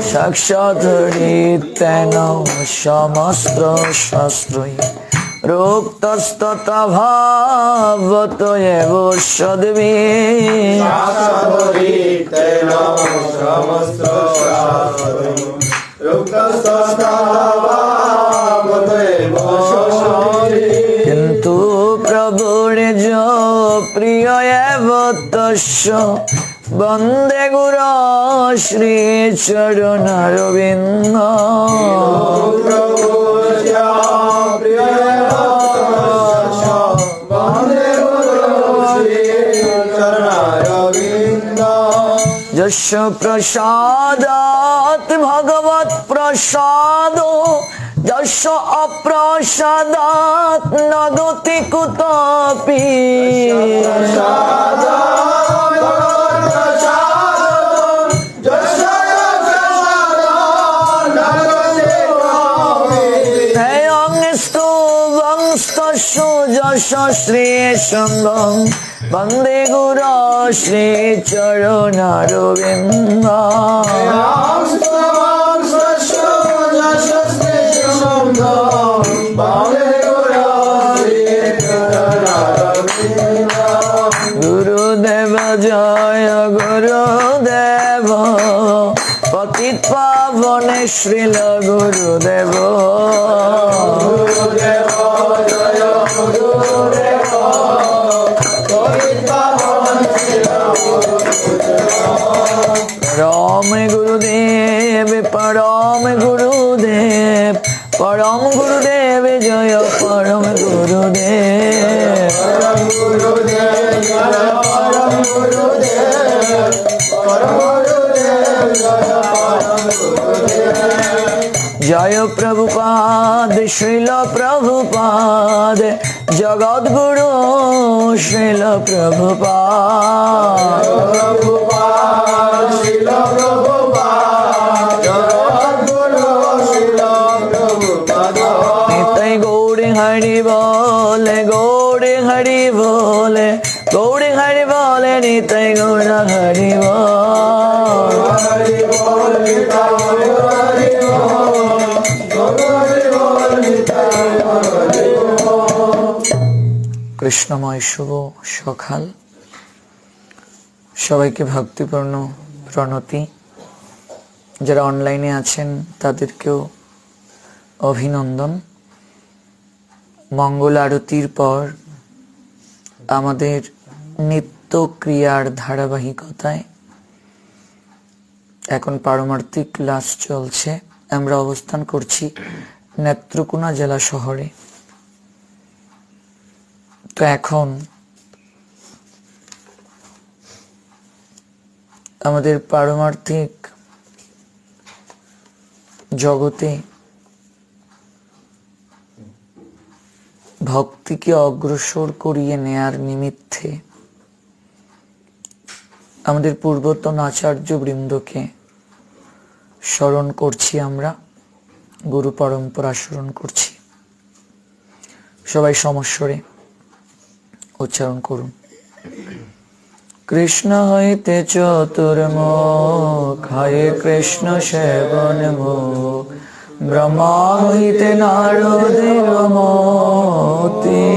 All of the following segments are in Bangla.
সাক্ষাৎ সমস্ত শাস্ত্রই রোক্তস্ততা ভাবত এব সদ্ভি কিন্তু প্রভুর প্রিয় এব তস্য বন্দে গুরু শ্রী চরণারবিন্দ যস্য প্রসাদাৎ ভগবৎ প্রসাদ যস্য অপ্রসাদাৎ নদতি কুতপি যশ শ্রী সঙ্গম বন্দে গুরু শ্রী চরণারবিন্দ গুরুদেব জয় গুরুদেব পতিত পাবনে শ্রীল গুরুদেব परम गुरुदेव परम गुरुदेव जय परम गुरुदेव जय प्रभुपाद श्रील प्रभुपाद जगत गुरु श्रील प्रभुपाद नित्य गौरी हरि बोले गौरी हरि बोले गौरी हरि बोले नित्य गौर हरि কৃষ্ণময় শুভ সকাল সবাইকে ভক্তিপূর্ণ প্রণতি যারা অনলাইনে আছেন তাদেরকেও অভিনন্দন মঙ্গল আরতির পর আমাদের নিত্য ক্রিয়ার ধারাবাহিকতায় এখন পারমার্থিক ক্লাস চলছে আমরা অবস্থান করছি নেত্রকোনা জেলা শহরে তো এখন আমাদের পারমার্থিক জগতে ভক্তিকে অগ্রসর করিয়ে নেয়ার নিমিত্তে আমাদের পূর্বতন আচার্য বৃন্দকে স্মরণ করছি আমরা গুরু পরম্পরা স্মরণ করছি সবাই সমস্বরে উচ্চারণ করুন কৃষ্ণ হইতে চতুর্মুখ হয় কৃষ্ণ সেবন মুখ ব্রহ্মা হইতে নারদের মতি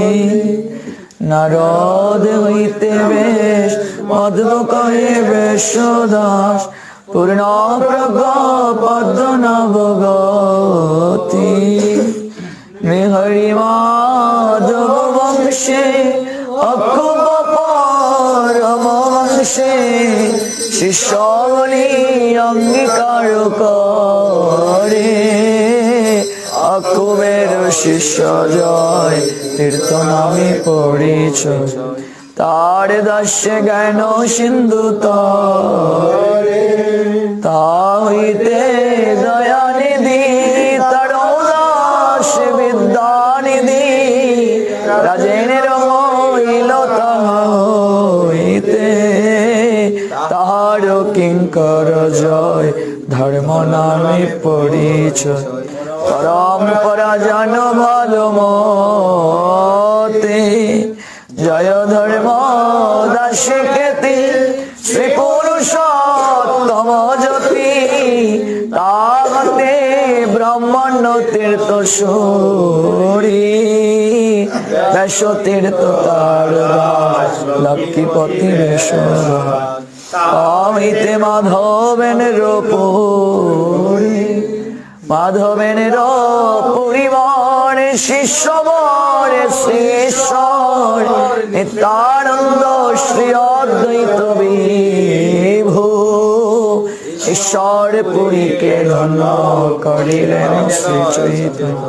নারদ হইতে বেশ মধ্ব কহে বেশদাস পূর্ণ প্রজ্ঞা পদ্ম নবগতি হরি মাধব বংশে অক্ষুব পরম বংশে শিষ্যবলি অঙ্গীকার করে অক্ষুবের শিষ্য জয় তীর্থ নামে পরিচয় তার দাস্যে জ্ঞান সিন্ধু তরে তা হইতে দয়ানিধি তার দাস বিদ্যানিধি রাজেনের মহিল হইতে তাহার কিঙ্কর জয় ধর্ম নামে পরিচয় পরম্পরা জান ভালো মতে জয় ধর্ম দাসে খ্যাতি শ্রী পুরুষোত্তম জ্যোতি তাহাতে ব্রাহ্মণ তীর্থ সরি ব্যাস তীর্থ তার দাস লক্ষ্মীপতি বেশর অমিতে মাধবেনের পুরী মাধবেনের পরিবার শিষ্যবর শ্রীশ্বর নিত্যানন্দ শ্রী অদ্বৈত বিভু ঈশ্বর পুরীকে ধন্য করিলেন শ্রী চৈতন্য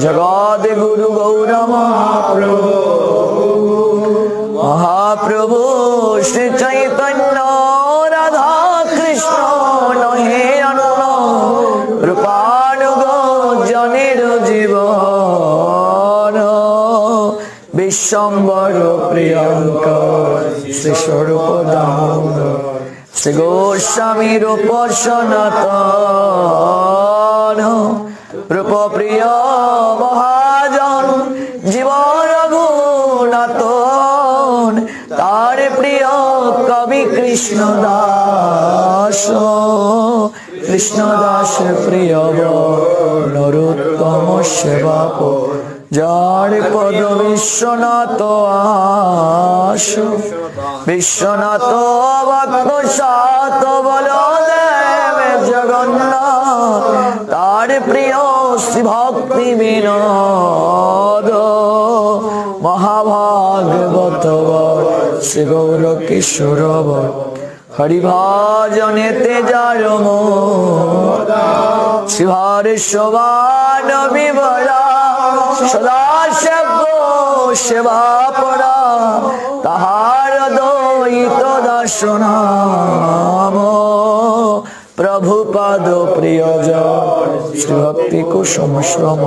জগৎ গুরু গৌর মহাপ্রভু মহাপ্রভু শ্রী চৈতন্য রাধা কৃষ্ণ নহে অন্য রূপানুগ জনের জীবন বিশ্বম্বর প্রিয়ঙ্কর শ্রী স্বরূপ দামোদর শ্রী গোস্বামীর সনাতন রূপ প্রিয় মহাজন জীবন গুণাতন তার প্রিয় কবি কৃষ্ণদাস কৃষ্ণদাস প্রিয় নরোত্তম সেবাপ যার পদ বিশ্বনাথ আস বিশ্বনাথ ভক্ত সাত বলদেব জগন্নাথ তার প্রিয় শ্রী ভক্তি বিনোদ মহাভাগবত শ্রী গৌর কিশোর হরিভাজনেতে যার শিভার শোভান বিবরা সদা সেবা পরা তাহার দ্বৈত দর্শনাম প্রভুপাদ প্রিয়জন শ্রী ভক্তি কুসুম শ্রম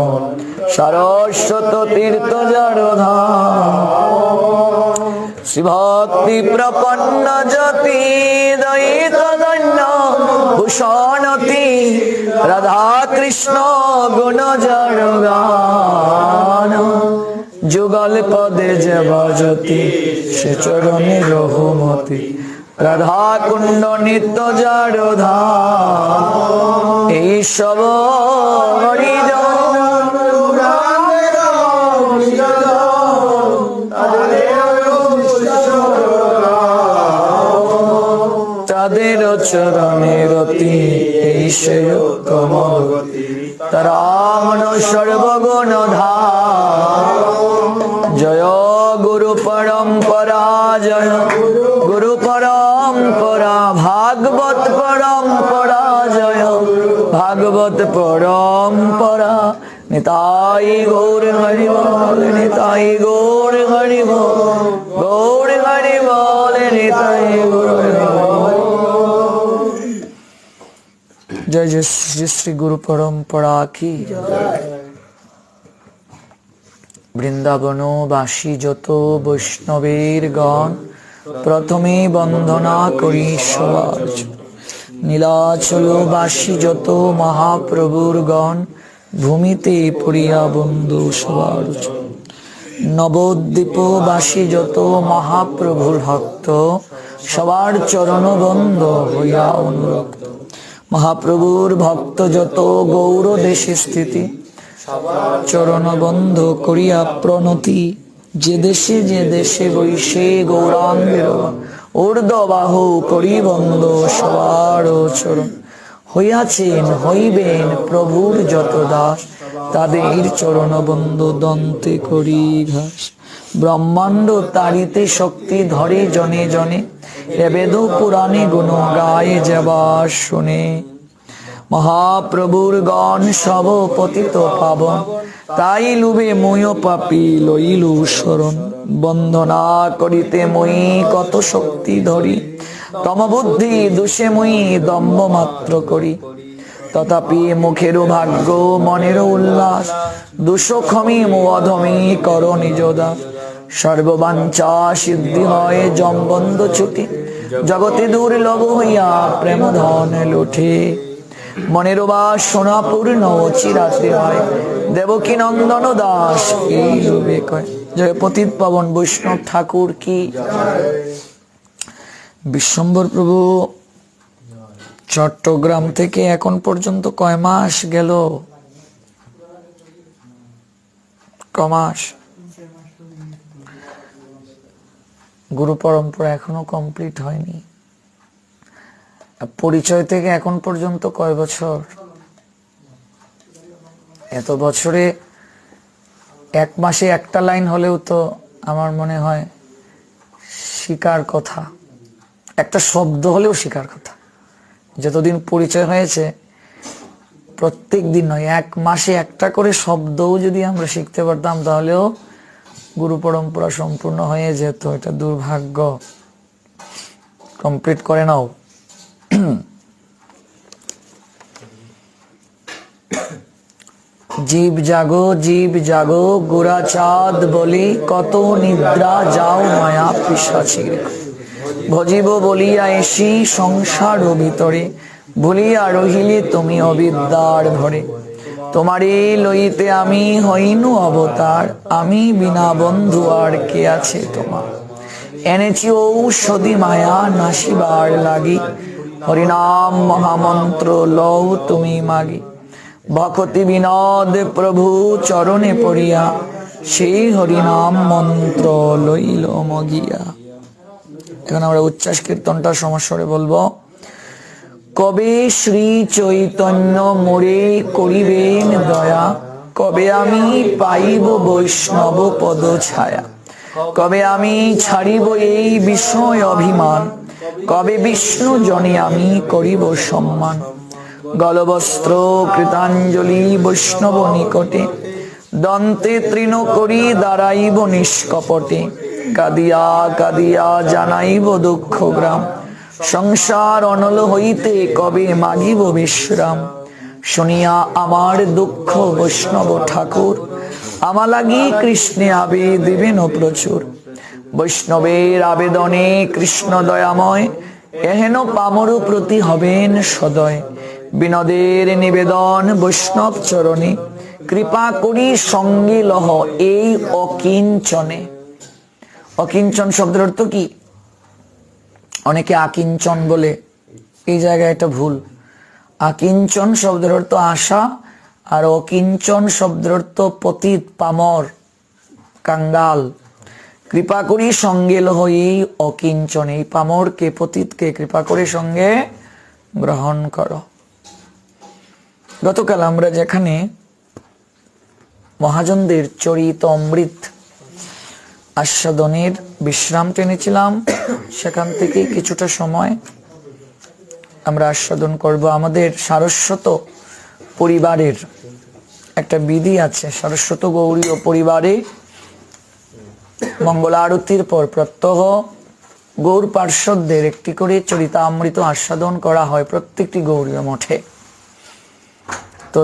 সারস্বত তীর্থ জড়ধাম শ্রী ভক্তি প্রপন্ন জ্যোতি দ্বৈত ধন্য ভূষণতি রাধা কৃষ্ণ গুণ জড়গান যুগল পদে যে ভজতি সে চরণে রঘুমতি রাধা কুণ্ড নিত্য জড়ধাম এই সব হরিজন তাদের চরণে রতি এই সে কমগতি তারামন সর্বগুণ ধাম জয় গুরু পরম্পরা জয় গুরু পরম্পরা ভাগবত পরম্পরা জয় ভাগবত পরম্পরা নিতাই গৌর হরি বল নিতাই গৌর হরি বল গৌর হরি বল নিতাই গৌর হরি বল। জয় জয় শ্রী শ্রী গুরু পরম্পরা কি বৃন্দাবনবাসী যত বৈষ্ণবের গণ প্রথমে বন্দনা করি সবার নীলাচলবাসী যত মহাপ্রভুর গণ ভূমিতে পড়িয়া বন্ধু সবার নবদ্বীপবাসী যত মহাপ্রভুর ভক্ত সবার চরণ বন্ধ হইয়া অনুরক্ত মহাপ্রভুর ভক্ত যত গৌর দেশে স্থিতি চরণ বন্ধ করিয়া প্রণতি যে দেশে বৈশে গৌরাঙ্গের ঊর্ধ্ববাহু করি বন্ধ সবার চরণ হইয়াছেন হইবেন প্রভুর যত দাস তাদের চরণ বন্ধ দন্তে করি ঘাস ব্রহ্মাণ্ড তারিতে শক্তি ধরে জনে জনে বেদ পুরাণে গুণ গায়ে যাবার শুনে মহাপ্রভুর গণ সব পতিত পাবন তাই লুবে মই পাপি লইলু শরণ বন্দনা করিতে মই কত শক্তি ধরি তম বুদ্ধি দোষে মই দম্ভ মাত্র করি তথাপি মুখের ভাগ্য মনের উল্লাস দুঃখমি অধমি কর নিজ দাস সর্ববাঞ্ছা সিদ্ধি হয় জমবন্ধ ছুটি জগতে দুর্লভ হইয়া প্রেম ধন লুঠে মনের বাসনা পূর্ণ চিরাতে হয় দেবকী নন্দন দাস এই লোভে কয় জয় পতিত পাবন বৈষ্ণব ঠাকুর কি। বিশ্বম্বর প্রভু চট্টগ্রাম থেকে এখন পর্যন্ত কয় মাস গেল? কমাস? গুরু পরম্পরা এখনো কমপ্লিট হয়নি। পরিচয় থেকে এখন পর্যন্ত কয় বছর? এত বছরে এক মাসে একটা লাইন হলেও তো আমার মনে হয় শিকার কথা, একটা শব্দ হলেও শিকার কথা। যতদিন পরিচয় হয়েছে প্রত্যেক দিন নয়, এক মাসে একটা করে শব্দও যদি আমরা শিখতে পারতাম তাহলেও গুরু পরম্পরা সম্পূর্ণ হয়ে যেত। এটা দুর্ভাগ্য। কমপ্লিট করে নাও। জীব জাগো, জীব জাগো, গোরা চাঁদ বলি, কত নিদ্রা যাও মায়া পিশাচির। ভজিব বলিয়া এসি সংসার ভিতরে, ভুলিয়া রহিলে তুমি অবিদ্যার ভরে। তোমারে লইতে আমি হইনু অবতার, আমি বিনা বন্ধু আর কে আছে তোমার। এনেছি ঔষধি মায়া নাশিবার লাগি, হরিনাম মহামন্ত্র লও তুমি মাগি। ভকতি বিনোদ প্রভু চরণে পড়িয়া, সেই হরিনাম মন্ত্র লইল মগিয়া। এখন আমরা উচ্ছ্বাস কীর্তনটা সমস্বরে বলবো। কবে শ্রী চৈতন্য মোরে করিবেন দয়া, কবে আমি পাইব বৈষ্ণব পদ ছায়া। কবে আমি ছাড়িব এই বিষয় অভিমান, কবে বিষ্ণু জনে আমি করিব সম্মান। গলবস্ত্র কৃতাঞ্জলি বৈষ্ণব নিকটে, দন্তে তৃণ করি দাঁড়াইব নিষ্কপটে। কাঁদিয়া কাঁদিয়া জানাইব দুঃখ গ্রাম, সংসার অনল হইতে কবে মাগিব বিশ্রাম। শুনিয়া আমার দুঃখ বৈষ্ণব ঠাকুর, আমা লাগি কৃষ্ণে আবে দিবেন প্রচুর। বৈষ্ণবের আবেদনে কৃষ্ণ দয়াময়, এহেন পামর প্রতি হবেন সদয়। বিনোদের নিবেদন বৈষ্ণব চরণে, কৃপা করি সঙ্গে লহ এই অকিঞ্চনে। অকিঞ্চন শব্দের অর্থ কি? অনেকে আকিঞ্চন বলে, এই জায়গায় এটা ভুল। আকিঞ্চন শব্দের অর্থ আশা, আর অকিঞ্চন শব্দের অর্থ পতিত, পামর, কাঙ্গাল। কৃপা করি সঙ্গে লহ এই অকিঞ্চন, এই পামরকে পতিতকে কৃপা করে সঙ্গে গ্রহণ করো। গতকাল আমরা যেখানে মহাজনদের চরিত অমৃত আস্বাদনের বিশ্রাম টেনেছিলাম, সেখান থেকে কিছুটা সময় আমরা আস্বাদন করব। আমাদের সারস্বত পরিবারের একটা বিধি আছে। সারস্বত গৌড়ীয় পরিবারে মঙ্গল আরতির পর প্রত্যহ গৌর পার্শ্বদের একটি করে চরিতামৃত আস্বাদন করা হয় প্রত্যেকটি গৌড়ীয় মঠে। তো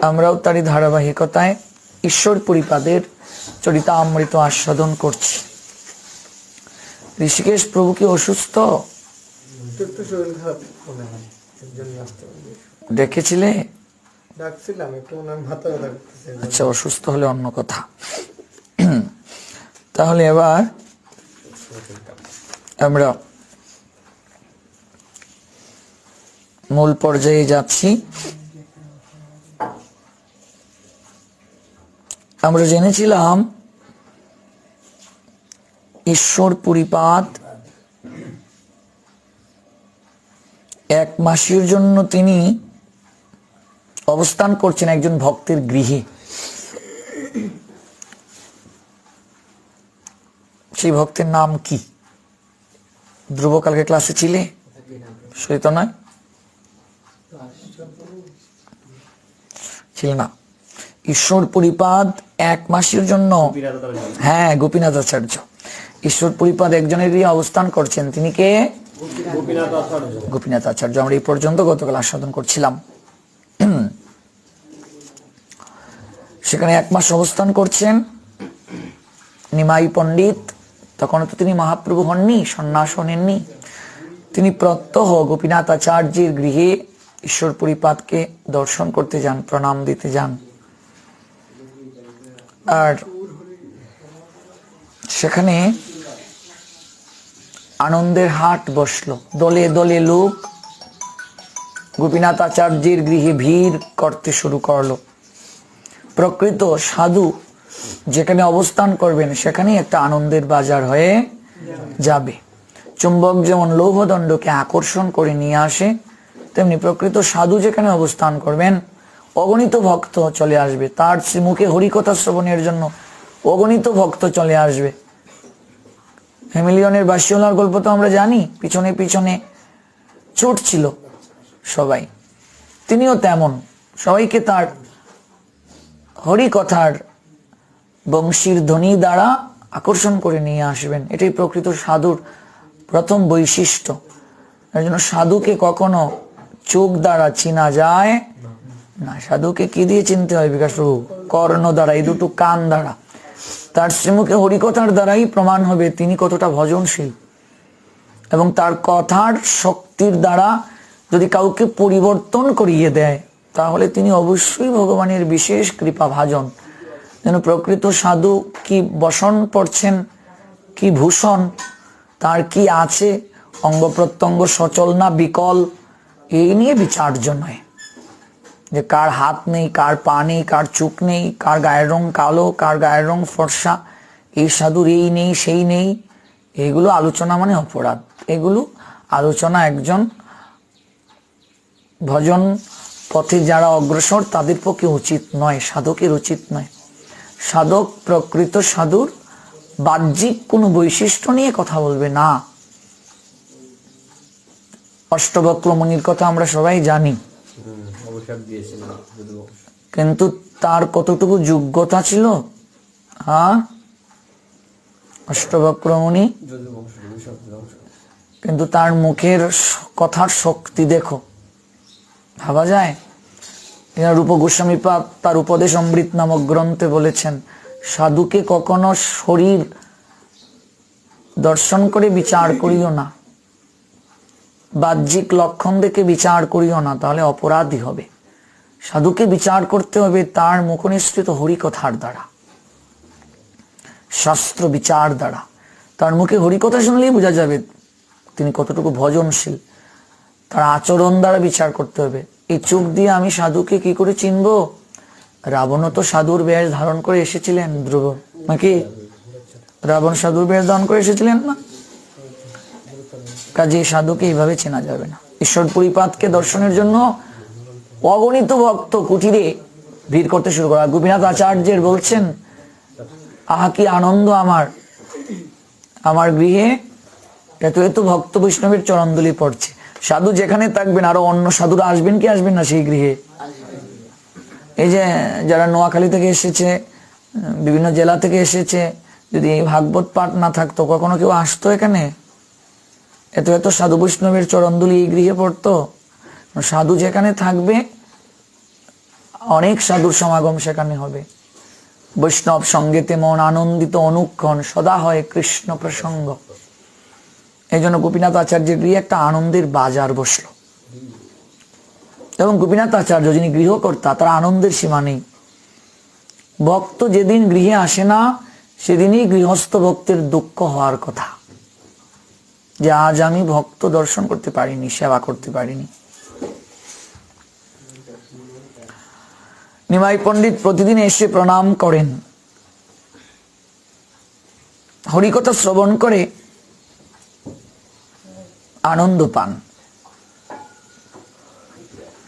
আমরাও তারই ধারাবাহিকতায় ঈশ্বর পরিপাদের চরিতামৃত আস্বাদন করছি। ঋষিকেশ প্রভু কি অসুস্থ? দেখেছিলে? আচ্ছা, অসুস্থ হলে অন্য কথা। তাহলে এবার আমরা মূল পর্যায়ে যাচ্ছি। আমরা জেনেছিলাম ঈশ্বর পরিপাদ এক মাসের জন্য তিনি অবস্থান করছেন একজন ভক্তের গৃহে। সেই ভক্তের নাম কি? ধ্রুব কালকে ক্লাসে ছিলে? সইত নয়, ছিল না। ঈশ্বর পরিপাদ এক মাসের জন্য, হ্যাঁ, গোপীনাথ আচার্য। ঈশ্বর পরিপাদ একজনের গৃহে অবস্থান করছেন। তিনি কে? গোপীনাথ আচার্য। আমরা এই পর্যন্ত গতকাল আস্বাদন করছিলাম। সেখানে এক মাস অবস্থান করছেন। নিমাই পণ্ডিত, তখন তো তিনি মহাপ্রভু হননি, সন্ন্যাস নেননি। তিনি প্রত্যহ গোপীনাথ আচার্যের গৃহে ঈশ্বর পরিপাদকে দর্শন করতে যান, প্রণাম দিতে যান। আর সেখানে আনন্দের হাট বসলো। দলে দলে লোক গোপীনাথ আচার্যের গৃহে ভিড় করতে শুরু করলো। প্রকৃত সাধু যেখানে অবস্থান করবেন সেখানেই একটা আনন্দের বাজার হয়ে যাবে। চুম্বক যেমন লৌহদণ্ডকে আকর্ষণ করে নিয়ে আসে, তেমনি প্রকৃত সাধু যেখানে অবস্থান করবেন অগণিত ভক্ত চলে আসবে। তার শ্রীমুখে হরিকথা শ্রবণের জন্য অগণিত ভক্ত চলে আসবে। হেমিলিয়নের বাসিওলার গল্প তো আমরা জানি, পিছনে পিছনে ছুটছিল সবাই। তিনিও তেমন সবাইকে তার হরিকথার বংশীর ধ্বনি দ্বারা আকর্ষণ করে নিয়ে আসবেন। এটাই প্রকৃত সাধুর প্রথম বৈশিষ্ট্য। এর জন্য সাধুকে কখনো চোখ দ্বারা চিনা যায় না। সাধুকে কি দিয়ে চিনতে হয় বিকাশ প্রভু? কর্ণ দ্বারা, এই দুটো কান দ্বারা। তার শ্রীমুখে হরিকথার দ্বারাই প্রমাণ হবে তিনি কতটা ভজনশীল, এবং তার কথার শক্তির দ্বারা যদি কাউকে পরিবর্তন করিয়ে দেয় তাহলে তিনি অবশ্যই ভগবানের বিশেষ কৃপা ভাজন। যেন প্রকৃত সাধু কি বসন পড়ছেন, কি ভূষণ, তার কি আছে, অঙ্গ প্রত্যঙ্গ সচল না বিকল, এই নিয়ে বিচার্য নয়। যে কার হাত নেই, কার পা নেই, কার চোখ নেই, কার গায়ের রং কালো, কার গায়ের রং ফর্সা, এই সাধুর এই নেই সেই নেই, এগুলো আলোচনা মানে অপরাধ। এগুলো আলোচনা একজন ভজন পথে যারা অগ্রসর তাদের পক্ষে উচিত নয়, সাধকের উচিত নয়। সাধক প্রকৃত সাধুর বাহ্যিক কোনো বৈশিষ্ট্য নিয়ে কথা বলবে না। অষ্টবক্র মুনির কথা আমরা সবাই জানি, কিন্তু তার কতটুকু যোগ্যতা ছিল? হ্যাঁ, অষ্টবক্র মুনি, কিন্তু তার মুখের কথার শক্তি দেখো, ভাবা যায়। রূপ গোস্বামীপাদ তার উপদেশ অমৃত নামক গ্রন্থে বলেছেন, সাধুকে কখনো শরীর দর্শন করে বিচার করিও না, বাহ্যিক লক্ষণ দেখে বিচার করিও না, তাহলে অপরাধী হবে। সাধুকে বিচার করতে হবে তার মুখনিসৃত হরিকথার দ্বারা, শাস্ত্র বিচার দ্বারা। তার মুখে হরিকথা শুনলেই বোঝা যাবে তিনি কতটুকু ভজনশীল। তার আচরণ দ্বারা বিচার করতে হবে। এই চোখ দিয়ে আমি সাধুকে কি করে চিনবো? রাবণও তো সাধুর বেশ ধারণ করে এসেছিলেন, ধ্রুব নাকি? রাবণ সাধুর বেশ ধারণ করে এসেছিলেন না? কাজে সাধুকে এইভাবে চেনা যাবে না। ঈশ্বর পরিপাতকে দর্শনের জন্য অগণিত ভক্ত কুটিরে ভিড় করতে শুরু করা। গোপীনাথ আচার্যের বলছেন, আহা কি আনন্দ আমার গৃহে এত এত ভক্ত বৈষ্ণবের চরণদুলি পড়ছে। সাধু যেখানে থাকবেন আরো অন্য সাধুরা আসবেন কি আসবেন না সেই গৃহে? এই যে যারা নোয়াখালী থেকে এসেছে, বিভিন্ন জেলা থেকে এসেছে, যদি এই ভাগবত পাঠ না থাকতো কখনো কেউ আসতো এখানে? এত এত সাধু বৈষ্ণবের চরণদুলি এই গৃহে পড়তো। সাধু যেখানে থাকবে অনেক সাধুর সমাগম সেখানে হবে। বৈষ্ণব সঙ্গেতে মন আনন্দিত অনুক্ষণ, সদা হয় কৃষ্ণ প্রসঙ্গ। এই জন্য গোপীনাথ আচার্যের গৃহে একটা আনন্দের বাজার বসলো, এবং গোপীনাথ আচার্য যিনি গৃহকর্তা তার আনন্দের সীমা নেই। ভক্ত যেদিন গৃহে আসে না সেদিনই গৃহস্থ ভক্তের দুঃখ হওয়ার কথা, যে আজ আমি ভক্ত দর্শন করতে পারিনি, সেবা করতে পারিনি। নিমাই পণ্ডিত প্রতিদিন এসে প্রণাম করেন, হরিকথা শ্রবণ করে আনন্দ পান।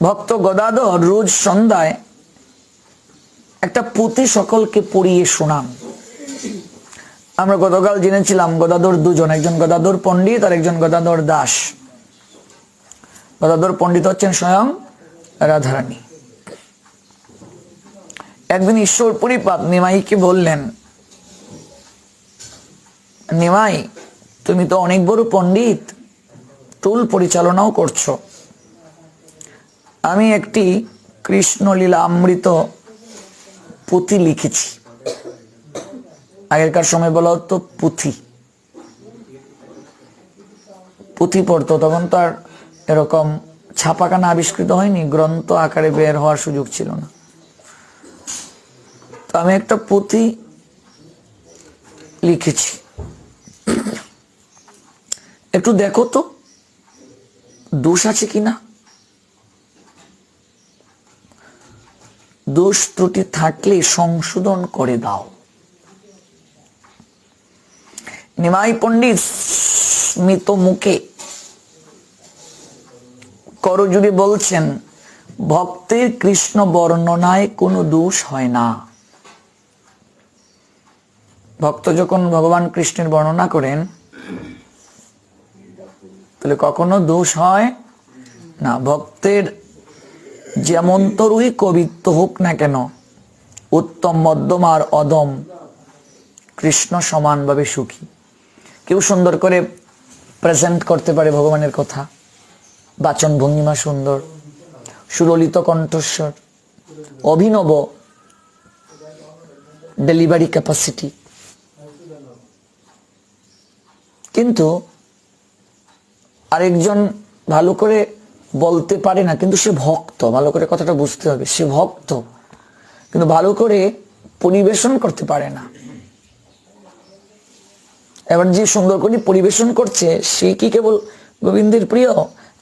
ভক্ত গদাধর রোজ সন্ধ্যায় একটা পুঁথি সকলকে পড়িয়ে শোনান। আমরা গতকাল জেনেছিলাম গদাধর দুজন, একজন গদাধর পণ্ডিত আর একজন গদাধর দাস। গদাধর পণ্ডিত হচ্ছেন স্বয়ং রাধারানী। একদিন ঈশ্বর পরিপাত নিমাইকে বললেন, নিমাই তুমি তো অনেক বড় পণ্ডিত, টুল পরিচালনাও করছো, আমি একটি কৃষ্ণলীলা অমৃত পুঁথি লিখেছি। আগেরকার সময় বলা হতো পুঁথি, পুঁথি পড়তো, তখন তো আর এরকম ছাপাখানা আবিষ্কৃত হয়নি, গ্রন্থ আকারে বের হওয়ার সুযোগ ছিল না। তো আমি একটা পুঁথি লিখেছি, একটু দেখো তো দোষ আছে কিনা। দোষ ত্রুটি থাকলে সংশোধন করে দাও। নিমাই পণ্ডিত স্মিত মুখে করজুড়ে বলছেন, ভক্তের কৃষ্ণ বর্ণনায় কোনো দোষ হয় না। ভক্ত যখন ভগবান কৃষ্ণের বর্ণনা করেন তাহলে কখনো দোষ হয় না। ভক্তের যেমন তরুই কবিত্ব হোক না কেন, উত্তম মধ্যম আর অদম কৃষ্ণ সমানভাবে সুখী। কেউ সুন্দর করে প্রেজেন্ট করতে পারে ভগবানের কথা, বাচন ভঙ্গিমা সুন্দর, সুললিত কণ্ঠস্বর, অভিনব ডেলিভারি ক্যাপাসিটি, কিন্তু আরেকজন ভালো করে বলতে পারে না, কিন্তু সে ভক্ত। ভালো করে কথাটা বুঝতে হবে, সে ভক্ত কিন্তু ভালো করে পরিবেশন করতে পারে না। এবার যে সুন্দর করে পরিবেশন করছে সে কি কেবল গোবিন্দের প্রিয়?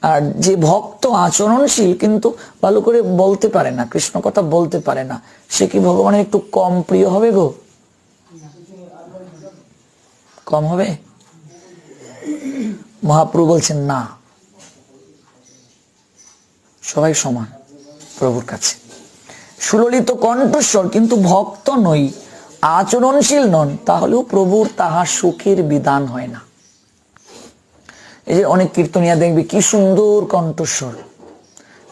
আর যে ভক্ত আচরণশীল কিন্তু ভালো করে বলতে পারে না, কৃষ্ণ কথা বলতে পারে না, সে কি ভগবানের একটু কম প্রিয় হবে গো? কম হবে? মহাপ্রভু বলছেন না, সবাই সমান প্রভুর কাছে। সুললিত কণ্ঠস্বর কিন্তু ভক্ত নই, আচরণশীল নন, তাহলেও প্রভুর তাহা সুখের বিধান হয় না। এই যে অনেক কীর্তনিয়া দেখবে কি সুন্দর কণ্ঠস্বর,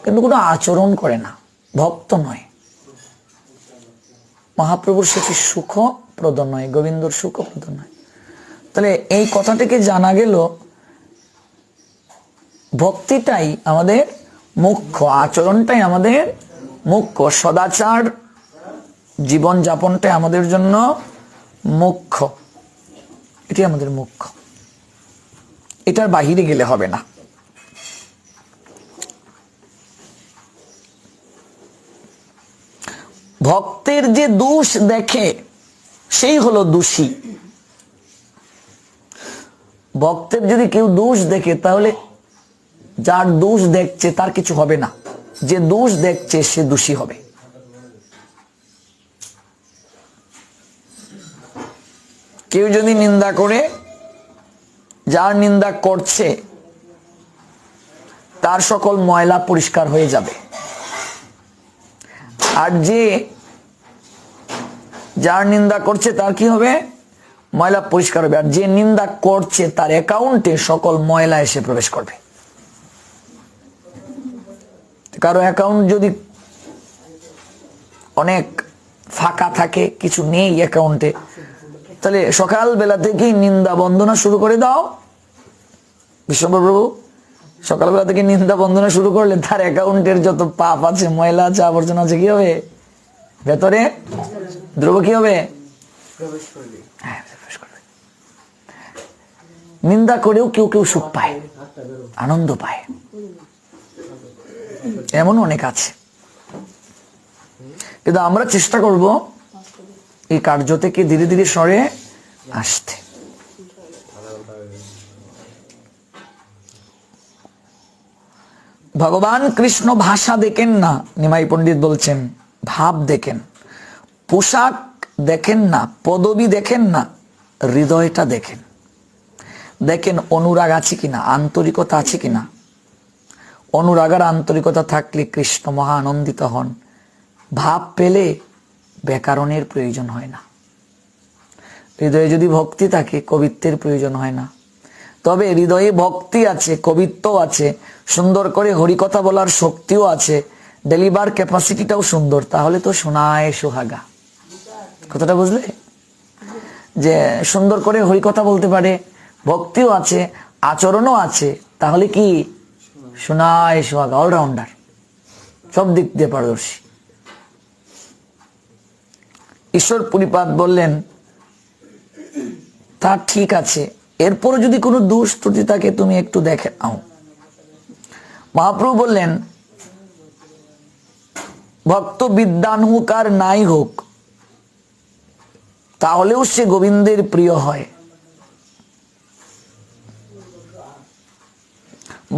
কিন্তু কোনো আচরণ করে না, ভক্ত নয়। মহাপ্রভুর সেটি সুখপ্রদ নয়, গোবিন্দর সুখপ্রদ নয়। তাহলে এই কথা থেকে জানা গেল ভক্তিটাই আমাদের মুখ্য, আচরণটাই আমাদের মুখ্য, সদাচার জীবন যাপনটাই আমাদের জন্য মুখ্য, এটি আমাদের মুখ্য, এটার বাহিরে গেলে হবে না। ভক্তের যে দোষ দেখে সেই হলো দোষী। ভক্তের যদি কেউ দোষ দেখে তাহলে যার দোষ দেখছে তার কিছু হবে না, যে দোষ দেখছে সে দোষী হবে। কেউ যদি নিন্দা করে, যার নিন্দা করছে তার সকল ময়লা পরিষ্কার হয়ে যাবে। আর যার নিন্দা করছে তার কি হবে? ময়লা পরিষ্কার হবে। আর যে নিন্দা করছে তার অ্যাকাউন্টে সকল ময়লা এসে প্রবেশ করবে। কারো অ্যাকাউন্ট যদি অনেক ফাঁকা থাকে, কিছু নেই অ্যাকাউন্টে, তাহলে সকালবেলা থেকেই নিন্দা বন্দনা শুরু করে দাও। বিশ্বপ্রভু সকালবেলা থেকে নিন্দা বন্দনা শুরু করলে তার অ্যাকাউন্টের যত পাপ আছে, ময়লা আছে, আবর্জনা আছে, কি হবে? ভেতরে দ্রব্য কি হবে? নিন্দা করেও কেউ কেউ সুখ পায়, আনন্দ পায়, এমন অনেক আছে। কিন্তু আমরা চেষ্টা করব এই কার্য থেকে ধীরে ধীরে সরে আসতে। ভগবান কৃষ্ণ ভাষা দেখেন না, নিমাই পণ্ডিত বলছেন, ভাব দেখেন। পোশাক দেখেন না, পদবী দেখেন না, হৃদয়টা দেখেন। দেখেন অনুরাগ আছে কিনা, আন্তরিকতা আছে কিনা। অনুরাগ আর আন্তরিকতা থাকলে কৃষ্ণ মহা আনন্দিত হন। ভাব পেলে ব্যাকরণের প্রয়োজন হয় না। হৃদয়ে যদি ভক্তি থাকে কবিত্বের প্রয়োজন হয় না। তবে হৃদয়ে ভক্তি আছে, কবিত্ব আছে, সুন্দর করে হরিকথা বলার শক্তিও আছে, ডেলিভার ক্যাপাসিটিটাও সুন্দর, তাহলে তো সোনায় সোহাগা। কথাটা বুঝলে? যে সুন্দর করে হরিকথা বলতে পারে, ভক্তিও আছে, আচরণও আছে, তাহলে কি সোনায় সোহাগা, অলরাউন্ডার, সব দিক দিয়ে পারদর্শী। ঈশ্বর পরিপাদ বললেন তা ঠিক আছে, এরপরও যদি কোনো দোষ ত্রুটি থাকে তুমি একটু দেখে নাও। মহাপ্রভু বললেন ভক্ত বিদ্বান হোক আর নাই হোক, তাহলেও সে গোবিন্দের প্রিয় হয়।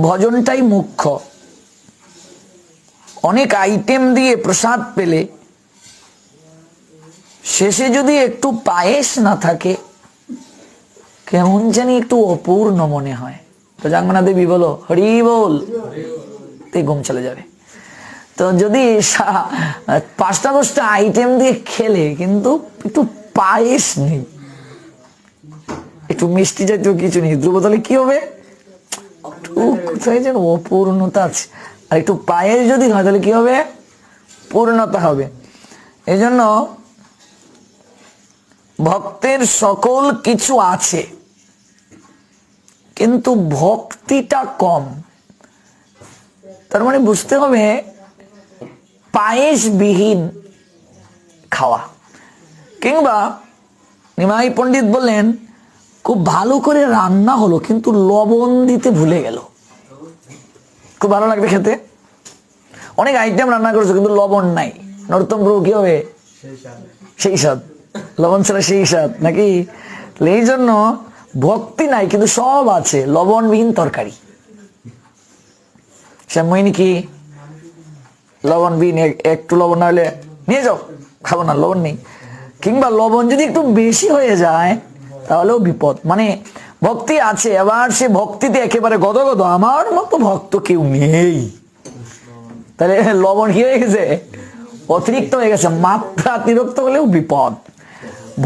ভজনটাই মুখ্য। অনেক আইটেম দিয়ে প্রসাদ পেলে শেষে যদি একটু পায়েস না থাকে কেমন জানি একটু অপূর্ণ মনে হয়। তো জাঙ্গনা দেবী বলো হরি বল, ঘুম চলে যাবে। তো যদি 5টা 10টা আইটেম দিয়ে খেলে কিন্তু একটু পায়েস নেই, একটু মিষ্টি জাতীয় কিছু নেই, ধ্রুব তাহলে কি হবে? কোথায় যেন অপূর্ণতা আছে। আর একটু পায়েস যদি হয় তাহলে কি হবে? পূর্ণতা হবে। এই জন্য ভক্তের সকল কিছু আছে কিন্তু ভক্তিটা কম। তার মানে বুঝতে হবে পায়েস বিহীন খাওয়া। কিংবা নিমাই পণ্ডিত বললেন খুব ভালো করে রান্না হলো কিন্তু লবণ দিতে ভুলে গেল। খুব ভালো লাগবে খেতে, অনেক আইটেম রান্না করেছো কিন্তু লবণ নাই, নরোত্তম প্রভু কি হবে? সেই স্বাদ, লবণ ছাড়া সেই স্বাদ নাকি? এই জন্য ভক্তি নাই কিন্তু সব আছে, লবণবিহীন তরকারি। শ্যাময়নি কি লবণবিহীন, একটু লবণ না হলে নিয়ে যাও, খাবো না, লবণ নেই। কিংবা লবণ যদি একটু বেশি হয়ে যায় তাহলেও বিপদ। মানে ভক্তি আছে, আবার সে ভক্তিতে একেবারে গদগদ, আমার মতো ভক্ত কেউ নেই, তাহলে লবণ কি হয়ে গেছে? অতিরিক্ত হয়ে গেছে। মাত্রা অতিরিক্ত হলেও বিপদ।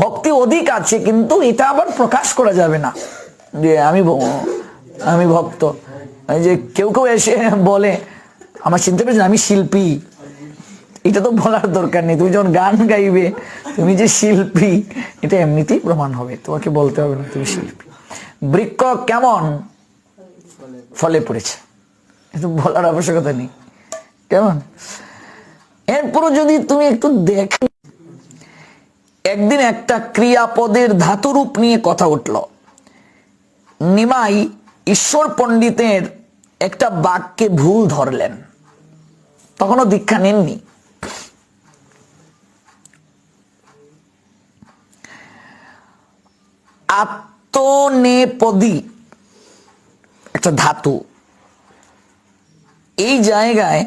ভক্তি অধিক আছে কিন্তু এটা আবার প্রকাশ করা যাবে না যে আমি ভক্ত। যে কেউ কেউ এসে বলে আমার চিনতে পেরেছেন আমি শিল্পী, এটা তো বলার দরকার নেই। তুমি যখন গান গাইবে তুমি যে শিল্পী এটা এমনিতেই প্রমাণ হবে, তোমাকে বলতে হবে না তুমি শিল্পী। বৃক্ষ কেমন ফলে পড়েছে, এটা বলার আবশ্যকতা নেই কেমন। এরপরও যদি তুমি একটু দেখো, একদিন একটা ক্রিয়াপদের ধাতুরূপ নিয়ে কথা উঠল। নিমাই ঈশ্বর পণ্ডিতের একটা বাক্যে ভুল ধরলেন, তখনও দীক্ষা নেননি। আত্মনেপদী একটা ধাতু, এই জায়গায়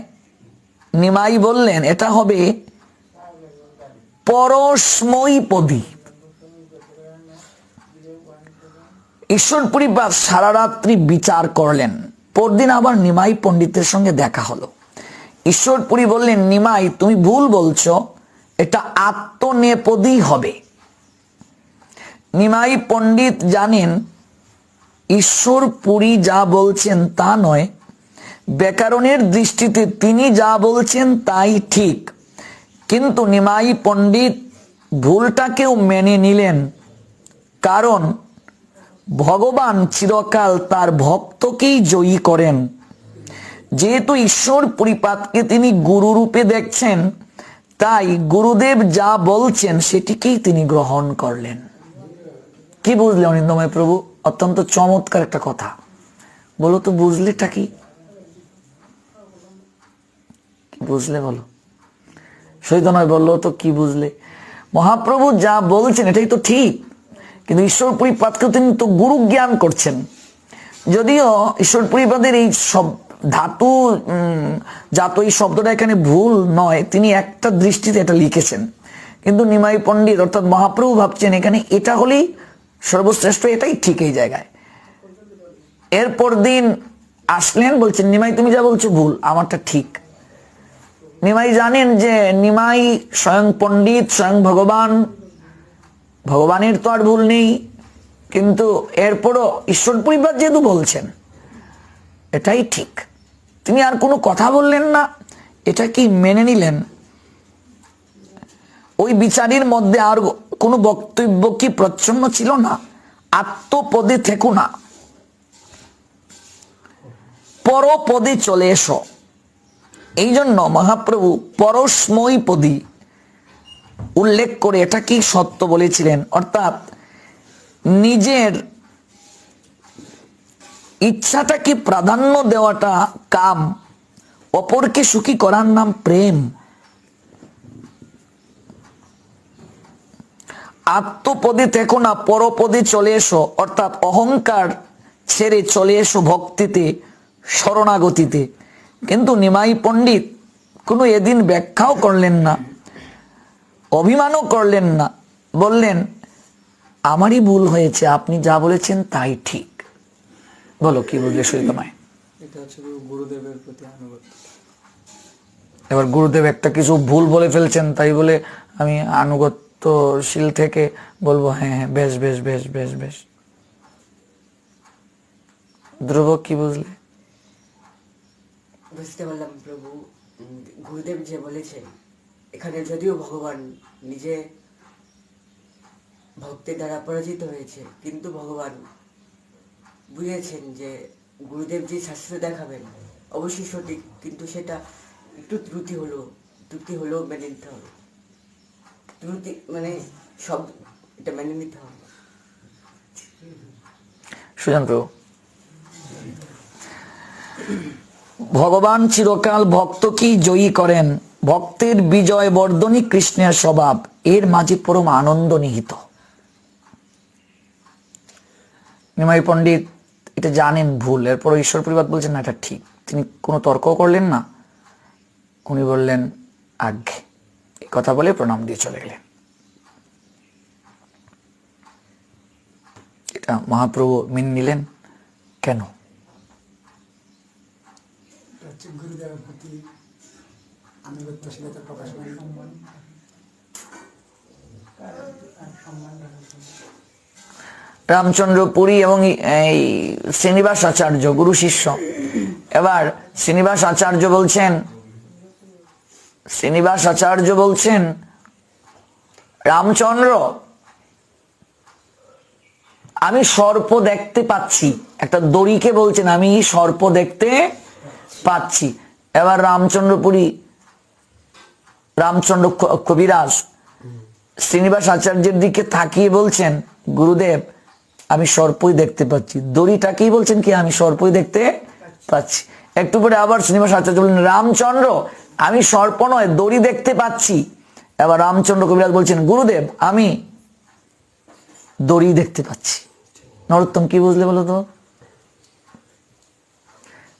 নিমাই বললেন এটা হবে পরস্মৈপদী। ঈশ্বরপুরীবাদ সারা রাত্রি বিচার করলেন। পরদিন আবার নিমাই পণ্ডিতের সঙ্গে দেখা হলো। ঈশ্বরপুরী বললেন নিমাই তুমি ভুল বলছো, এটা আত্মনেপদী হবে। নিমাই পণ্ডিত জানেন ঈশ্বরপুরী যা বলছেন তা নয়, ব্যাকরণের দৃষ্টিতে তিনি যা বলছেন তাই ঠিক। কিন্তু নিমাই পণ্ডিত ভুলটাকেও মেনে নিলেন, কারণ ভগবান চিরকাল তার ভক্তকেই জয়ী করেন। যেহেতু ঈশ্বর পরিপাতকে তিনি গুরু রূপে দেখছেন, তাই গুরুদেব যা বলছেন সেটিকেই তিনি গ্রহণ করলেন। কি বুঝলে অনিন্দময় প্রভু? অত্যন্ত চমৎকার একটা কথা, বলো তো বুঝলেটা কি? বুঝলে বলো, সৈতনয় বললো তো কি বুঝলে? মহাপ্রভু যা বলছেন এটাই তো ঠিক, কিন্তু ঈশ্বর পরিপাতকে তিনি তো গুরু জ্ঞান করছেন। যদিও ঈশ্বর পরিপাতের এই সব ধাতু জাত এই শব্দটা এখানে ভুল নয়, তিনি একটা দৃষ্টিতে এটা লিখেছেন, কিন্তু নিমাই পণ্ডিত অর্থাৎ মহাপ্রভু ভাবছেন এখানে এটা হলেই সর্বশ্রেষ্ঠ, এটাই ঠিক এই জায়গায়। এরপর দিন আসলেন, বলছেন নিমাই তুমি যা বলছো ভুল, আমারটা ঠিক। নিমাই জানেন যে নিমাই স্বয়ং পণ্ডিত, স্বয়ং ভগবান, ভগবানের তো আর ভুল নেই, কিন্তু এরপরও ঈশ্বর পরিবার যেহেতু বলছেন এটাই ঠিক, তিনি আর কোনো কথা বললেন না, এটা কি মেনে নিলেন। ওই বিচারের মধ্যে আর কোনো বক্তব্য কি প্রচ্ছন্ন ছিল না? আত্মপদে থেকো না, পরপদে চলে এসো। এই জন্য মহাপ্রভু পরস্মৈপদী উল্লেখ করে এটা কি সত্য বলেছিলেন, অর্থাৎ নিজের ইচ্ছাটাকে প্রাধান্য দেওয়াটা কাম, অপরকে সুখী করার নাম প্রেম। আত্মপদে থেকো না, পরপদে চলে এসো, অর্থাৎ অহংকার ছেড়ে চলে এসো ভক্তিতে, শরণাগতিতে। কিন্তু নিমাই পণ্ডিত কোনো এদিন ব্যাখ্যাও করলেন না। অভিমানও করলেন না, বললেন আমারই ভুল হয়েছে, আপনি যা বলেছেন তাই ঠিক। বলো কি বুঝলে সুজিতমায়? এটা হচ্ছে গুরুদেবের প্রতি আনুগত্য। এবার গুরুদেব একটা কিছু ভুল বলে ফেলছেন, তাই বলে আমি আনুগত্যশীল থেকে বলবো হ্যাঁ হ্যাঁ বেশ বেশ বেশ বেশ বেশ। ধ্রুব কি বুঝলে? বুঝতে পারলাম প্রভু, গুরুদেব যে বলেছেন এখানে যদিও ভগবান নিজে ভক্তের দ্বারা পরাজিত হয়েছে, কিন্তু ভগবান বুঝেছেন যে গুরুদেব যে শাস্ত্র দেখাবেন অবশ্যই সঠিক, কিন্তু সেটা একটু ত্রুটি হলেও মেনে নিতে হবে। ত্রুটি মানে সব এটা মেনে নিতে হবে। সুজান প্রভু, ভগবান চিরকাল ভক্তকেই জয়ী করেন, ভক্তের বিজয় বর্ধনী কৃষ্ণের স্বভাব, এর মাঝে পরম আনন্দ নিহিত। নিমাই পণ্ডিত এটা জানেন ভুল, এরপর ঈশ্বর পরিবাদ বলছেন না এটা ঠিক। তিনি কোনো তর্ক করলেন না, উনি বললেন আজ্ঞে, এই কথা বলে প্রণাম দিয়ে চলে গেলেন। এটা মহাপ্রভু মেনে নিলেন কেন? গুরুদেবের প্রতি আনুগত্যশীলতা প্রকাশ করেন। রামচন্দ্র পুরী এবং এই শ্রীনিবাস আচার্য গুরু শিষ্য। এবার শ্রীনিবাস আচার্য বলছেন রামচন্দ্র আমি সর্প দেখতে পাচ্ছি, একটা দড়িকে বলছেন আমি সর্প দেখতে পাচ্ছি। এবার রামচন্দ্র কবিরাজ শ্রীনিবাস আচার্যের দিকে তাকিয়ে বলছেন গুরুদেব আমি সর্পই দেখতে পাচ্ছি। দড়িটাকেই বলছেন কি আমি সর্পই দেখতে পাচ্ছি। একটু পরে আবার শ্রীনিবাস আচার্য বললেন রামচন্দ্র আমি সর্প নয় দড়ি দেখতে পাচ্ছি। এবার রামচন্দ্র কবিরাজ বলছেন গুরুদেব আমি দড়ি দেখতে পাচ্ছি। নরোত্তম কি বুঝলে বলো তো?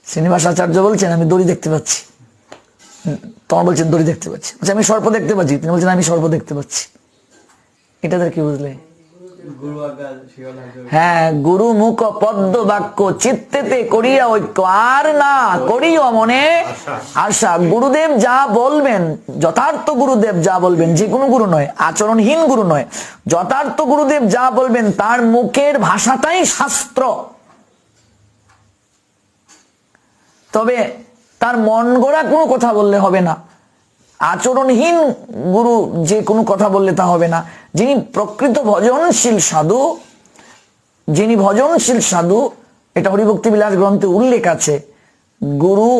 শ্রীনিবাস আচার্য বলছেন আমি দড়ি দেখতে পাচ্ছি, তোমার বলছেন দড়ি দেখতে পাচ্ছি, আমি সর্প দেখতে পাচ্ছি, তিনি বলছেন আমি সর্প দেখতে পাচ্ছি। এটাদের কি বুঝলে? হ্যাঁ, গুরু মুখ পদ্ম বাক্য চিত্তেতে করিয়া ঐক্য, আর না করিও মনে আশা। গুরুদেব যা বলবেন, যথার্থ গুরুদেব যা বলবেন, যে কোনো গুরু নয়, আচরণহীন গুরু নয়, যথার্থ গুরুদেব যা বলবেন তার মুখের ভাষাটাই শাস্ত্র। তবে তার মন গড়া কোনো কথা বললে হবে না, আচরণহীন গুরু যে কোনো কথা বললে তা হবে না। যিনি প্রকৃত ভজনশীল সাধু, এটা হরিভক্তি বিলাস গ্রন্থে উল্লেখ আছে, গুরু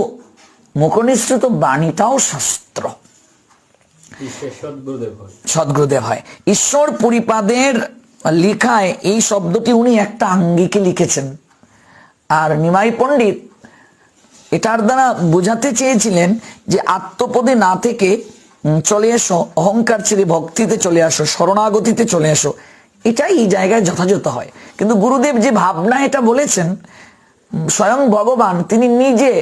মুখনিসৃত বাণীটাও শাস্ত্র, সদ্গুরুদেব হয়। ঈশ্বর পরিপাদের লিখায় এই শব্দটি উনি একটা আঙ্গিকে লিখেছেন। আর নিমাই পণ্ডিত এটার দ্বারা বোঝাতে চেয়েছিলেন যে আত্মপদে না থেকে চলে এসো, অহংকার ছেড়ে ভক্তিতে চলে আসো, শরণাগতিতে চলে আসো, এটাই এই জায়গায় যথাযথ হয়। কিন্তু গুরুদেব যে ভাবনা এটা বলেছেন, স্বয়ং ভগবান তিনি নিজে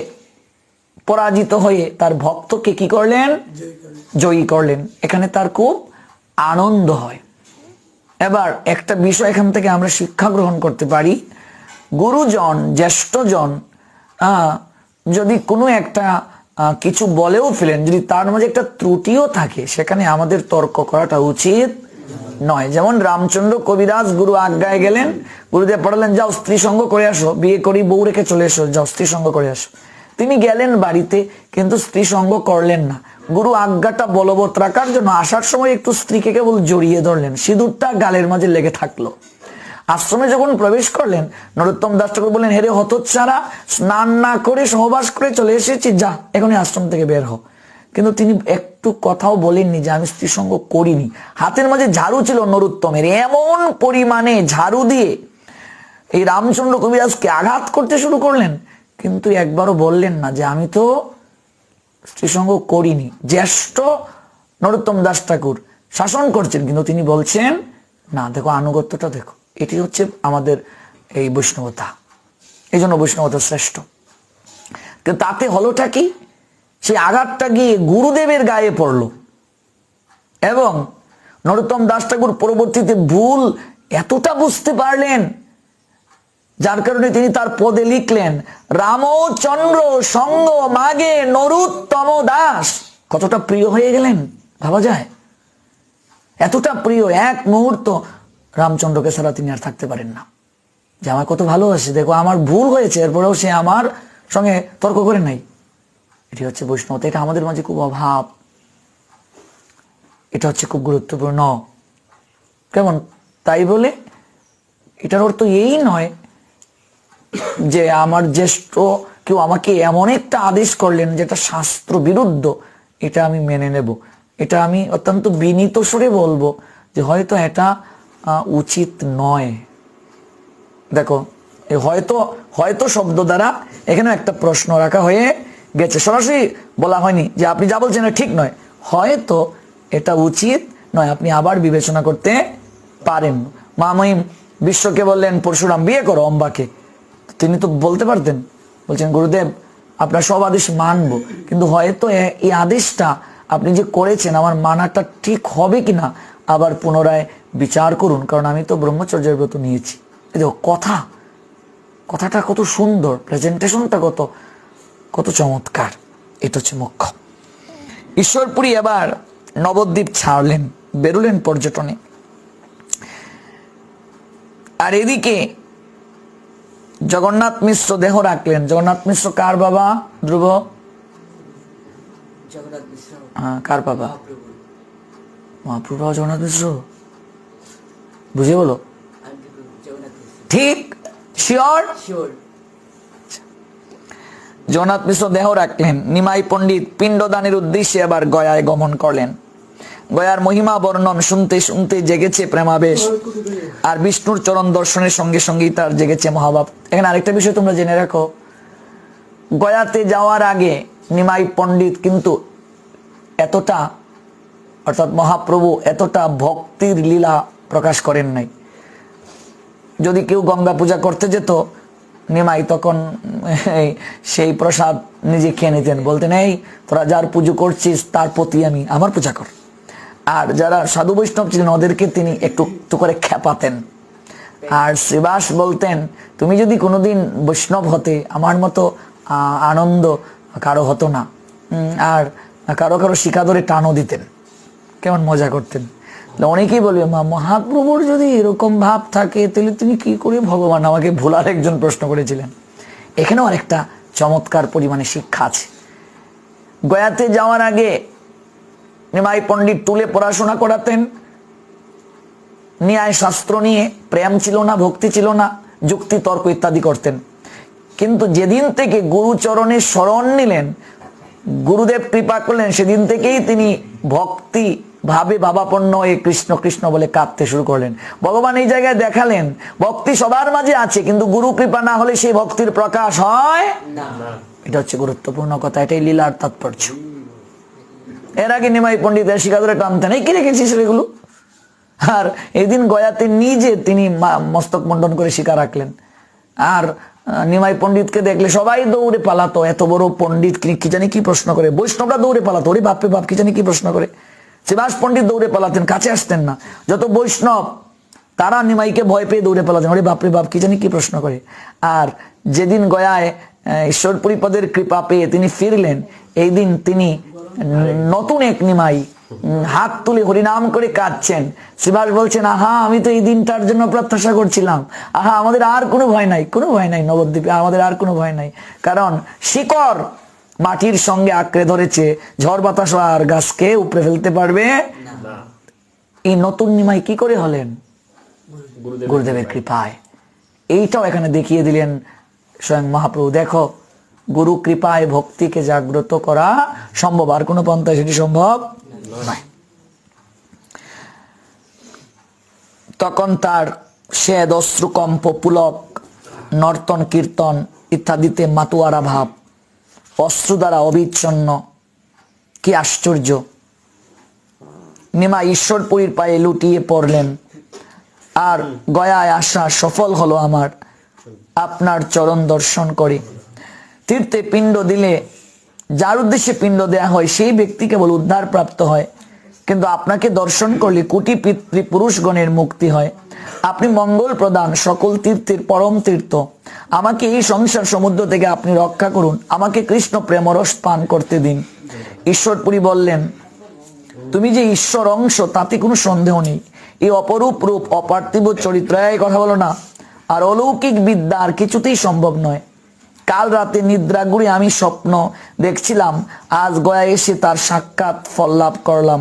পরাজিত হয়ে তার ভক্তকে কি করলেন? জয়ী করলেন। এখানে তার খুব আনন্দ হয়। এবার একটা বিষয় এখান থেকে আমরা শিক্ষা গ্রহণ করতে পারি, গুরুজন জ্যেষ্ঠজন যদি কোনো একটা কিছু বলেও ফেলেন, যদি তার মাঝে একটা ত্রুটিও থাকে, সেখানে আমাদের তর্ক করাটা উচিত নয়। যেমন রামচন্দ্র কবিরাজ গুরু আজ্ঞায় গেলেন, গুরুদেব পড়ালেন যাও স্ত্রী সঙ্গ করে আসো, বিয়ে করি বউ রেখে চলে এসো, যাও স্ত্রী সঙ্গ করে আসো। তিনি গেলেন বাড়িতে, কিন্তু স্ত্রী সঙ্গ করলেন না। গুরু আজ্ঞাটা বলবৎ রাখার জন্য আসার সময় একটু স্ত্রীকে কেবল জড়িয়ে ধরলেন, সিঁদুরটা গালের মাঝে লেগে থাকলো। আশ্রমে যখন প্রবেশ করলেন, নরোত্তম দাস ঠাকুর বললেন হেরে হতচ্ছাড়া, স্নান না করে সহবাস করে চলে এসেছি, যা এখনই আশ্রম থেকে বের হও। কিন্তু তিনি একটু কথাও বলেননি যে আমি স্ত্রী সঙ্গ করিনি। হাতের মাঝে ঝাড়ু ছিল নরোত্তমের, এমন পরিমাণে ঝাড়ু দিয়ে এই রামচন্দ্র কবিরাজকে আঘাত করতে শুরু করলেন, কিন্তু একবারও বললেন না যে আমি তো স্ত্রী সঙ্গ করিনি। জ্যেষ্ঠ নরোত্তম দাস ঠাকুর শাসন করছেন, কিন্তু তিনি বলছেন না, দেখো আনুগত্যটা দেখো, এটি হচ্ছে আমাদের এই বৈষ্ণবতা। এই জন্য বৈষ্ণবতা শ্রেষ্ঠ। কিন্তু তাতে হলোটা কি? সেই আঘাতটা গিয়ে গুরুদেবের গায়ে পড়লো এবং নরোত্তম দাস ঠাকুর পরবর্তীতে ভুল এতটা বুঝতে পারলেন, যার কারণে তিনি তার পদে লিখলেন, রামচন্দ্র সঙ্গ মাগে নরোত্তম দাস। কতটা প্রিয় হয়ে গেলেন ভাবা যায়? এতটা প্রিয়, এক মুহূর্ত রামচন্দ্রকে ছাড়া তিনি আর থাকতে পারেন না। যে আমার কত ভালোবাসে, দেখো আমার ভুল হয়েছে, এরপরেও সে আমার সঙ্গে তর্ক করে নাই। এটি হচ্ছে বৈষ্ণবতা। এটা আমাদের মাঝে খুব অভাব, এটা হচ্ছে খুব গুরুত্বপূর্ণ। কেমন? তাই বলে এটার অর্থ এই নয় যে আমার জ্যেষ্ঠ কেউ আমাকে এমন একটা আদেশ করলেন যেটা শাস্ত্র বিরুদ্ধ, এটা আমি মেনে নেব। এটা আমি অত্যন্ত বিনীত স্বরে বলবো যে হয়তো এটা উচিত নয়। দেখো, হয়তো হয়তো শব্দ দ্বারা এখানে একটা প্রশ্ন রাখা হয়ে গেছে, সরাসরি বলা হয়নি যে আপনি যা বলছেন এটা ঠিক নয়, হয়তো এটা উচিত নয়, আপনি আবার বিবেচনা করতে পারেন। মা মহিম বিশ্বকে বললেন পরশুরাম বিয়ে করো অম্বাকে, তিনি তো বলতে পারতেন, বলছেন গুরুদেব আপনার সব আদেশ মানবো, কিন্তু হয়তো এই আদেশটা আপনি যে করেছেন আমার মানাটা ঠিক হবে কিনা আবার পুনরায় বিচার করুন, কারণ আমি তো ব্রহ্মচর্যের ব্রত নিয়েছি। এই দেখো কথাটা কত সুন্দর, প্রেজেন্টেশনটা কত চমৎকার। এটা হচ্ছে মুখ্য। ঈশ্বরপুরী এবার নবদ্বীপ ছাড়লেন, বেরোলেন পর্যটনে। আর এদিকে জগন্নাথ মিশ্র দেহ রাখলেন। জগন্নাথ মিশ্র কার বাবা ধ্রুব? জগন্নাথ মিশ্র হ্যাঁ, কার বাবা? মহাপ্রভু। মহাপ্রভু বাবা জগন্নাথ মিশ্র, বুঝে বলো। জগন্নাথ মিশ্র ঠিক? শিওর? শিওর। জগন্নাথ মিশ্র দেহ রাখলেন। নিমাই পণ্ডিত পিণ্ডদানের উদ্দেশ্যে এবার গয়ায় গমন করলেন। গয়ার মহিমা বর্ণন শুনতে শুনতে জেগেছে প্রেমাবেশ, আর বিষ্ণুর চরণ দর্শনের সঙ্গে সঙ্গেই তার জেগেছে মহাভাব। এখানে আরেকটা বিষয় তোমরা জেনে রাখো, গয়াতে যাওয়ার আগে নিমাই পণ্ডিত কিন্তু এতটা, অর্থাৎ মহাপ্রভু এতটা ভক্তির লীলা প্রকাশ করেন নাই। যদি কেউ গঙ্গা পূজা করতে যেত, নিমাই তখন সেই প্রসাদ নিজে খেয়ে নিতেন, বলতেন এই তোরা যার পুজো করছিস তার প্রতি আমার পূজা কর। আর যারা সাধু বৈষ্ণব ছিলেন ওদেরকে তিনি একটু একটু করে খেপাতেন। আর শ্রীবাস বলতেন তুমি যদি কোনোদিন বৈষ্ণব হতে আমার মতো আনন্দ কারো হতো না। আর কারো কারো শিখা ধরে টানও দিতেন, কেমন মজা করতেন। অনেকেই বলবে মা মহাপ্রভুর যদি এরকম ভাব থাকে তাহলে তিনি কি করে ভগবান, আমাকে ভোলার একজন প্রশ্ন করেছিলেন। এখানেও আরেকটা চমৎকার পরিমাণে শিক্ষা আছে। গয়াতে যাওয়ার আগে নিমাই পণ্ডিত টুলে পড়াশোনা করাতেন, ন্যায় শাস্ত্র নিয়ে, প্রেম ছিল না, ভক্তি ছিল না, যুক্তি তর্ক ইত্যাদি করতেন। কিন্তু যেদিন থেকে গুরুচরণে শরণ নিলেন, গুরুদেব কৃপা করলেন, সেদিন থেকেই তিনি ভক্তি ভাবে ভাবাপন্ন হয়ে কৃষ্ণ কৃষ্ণ বলে কাঁদতে শুরু করলেন। ভগবান এই জায়গায় দেখালেন ভক্তি সবার মাঝে আছে, কিন্তু গুরু কৃপা না হলে সেই ভক্তির প্রকাশ হয় না। এটা হচ্ছে গুরুত্বপূর্ণ কথা, এটাই লীলার তাৎপর্য। এর আগে নিমাই পণ্ডিতের শিখা ধরে টানতেন, এই কি রেখেছিস এগুলো। আর এদিন গয়াতে নিজে তিনি মস্তক মণ্ডন করে শিখা রাখলেন। আর নিমাই পণ্ডিতকে দেখলে সবাই দৌড়ে পালাতো, এত বড় পণ্ডিত কি জানি কি প্রশ্ন করে। বৈষ্ণবরা দৌড়ে পালাতো, ওরে বাপরে বাপ কি জানি কি প্রশ্ন করে। শ্রীবাস পণ্ডিত দৌড়ে পালাতেন, কাছে আসতেন না। যত বৈষ্ণব তারা নিমাইকে ভয় পেয়ে দৌড়ে পালাতেন, ওরে বাপরে বাপ কি জানি কি প্রশ্ন করে। আর যেদিন গয়ায় ঈশ্বরপুরী পদের কৃপা পেয়ে তিনি ফিরলেন, এই দিন তিনি নতুন এক নিমাই, হাত তুলে হরিনাম করে কাঁদছেন। শ্রীবাস বলছেন আহা আমি তো এই দিনটার জন্য প্রত্যাশা করছিলাম, আহা আমাদের আর কোনো ভয় নাই, কোনো ভয় নাই নবদ্বীপে, আমাদের আর কোনো ভয় নাই। কারণ শিকড় মাটির সঙ্গে আঁকড়ে ধরেছে, ঝড় বাতাস আর গাছকে উপড়ে ফেলতে পারবে না। এই নতুন নিমাই কি করে হলেন? গুরুদেবের কৃপায়। এইটাও এখানে দেখিয়ে দিলেন স্বয়ং মহাপ্রভু, দেখো গুরু কৃপায় ভক্তিকে জাগ্রত করা সম্ভব, আর কোনো পন্থায় সেটি সম্ভব নয়। তখন তার শ্বেদ অশ্রুকম্প পুলক নর্তন কীর্তন ইত্যাদিতে মাতুয়ারা ভাব, অশ্রু দ্বারা অবিচ্ছন্ন। কি আশ্চর্য! নিমা ঈশ্বরপুরীর পায়ে লুটিয়ে পড়লেন, আর গয়ায় আসা সফল হলো আমার আপনার চরণ দর্শন করে। তীর্থে পিণ্ড দিলে যার উদ্দেশ্যে পিণ্ড দেয়া হয় সেই ব্যক্তি কেবল উদ্ধার প্রাপ্ত হয়, কিন্তু আপনাকে দর্শন করলে কোটি পিতৃপুরুষগণের মুক্তি হয়। আপনি মঙ্গল প্রদান, সকল তীর্থের পরম তীর্থ। আমাকে এই সংসার সমুদ্র থেকে আপনি রক্ষা করুন, আমাকে কৃষ্ণ প্রেমরস পান করতে দিন। ঈশ্বরপুরী বললেন, তুমি যে ঈশ্বর অংশ তাতে কোনো সন্দেহ নেই। এই অপরূপ রূপ, অপার্থিব চরিত্র, এই কথা বলো না, আর অলৌকিক বিদ্যা আর কিছুতেই সম্ভব নয়। কাল রাতে নিদ্রা করে আমি স্বপ্ন দেখছিলাম, আজ গয়া এসে তার সাক্ষাৎ ফল লাভ করলাম।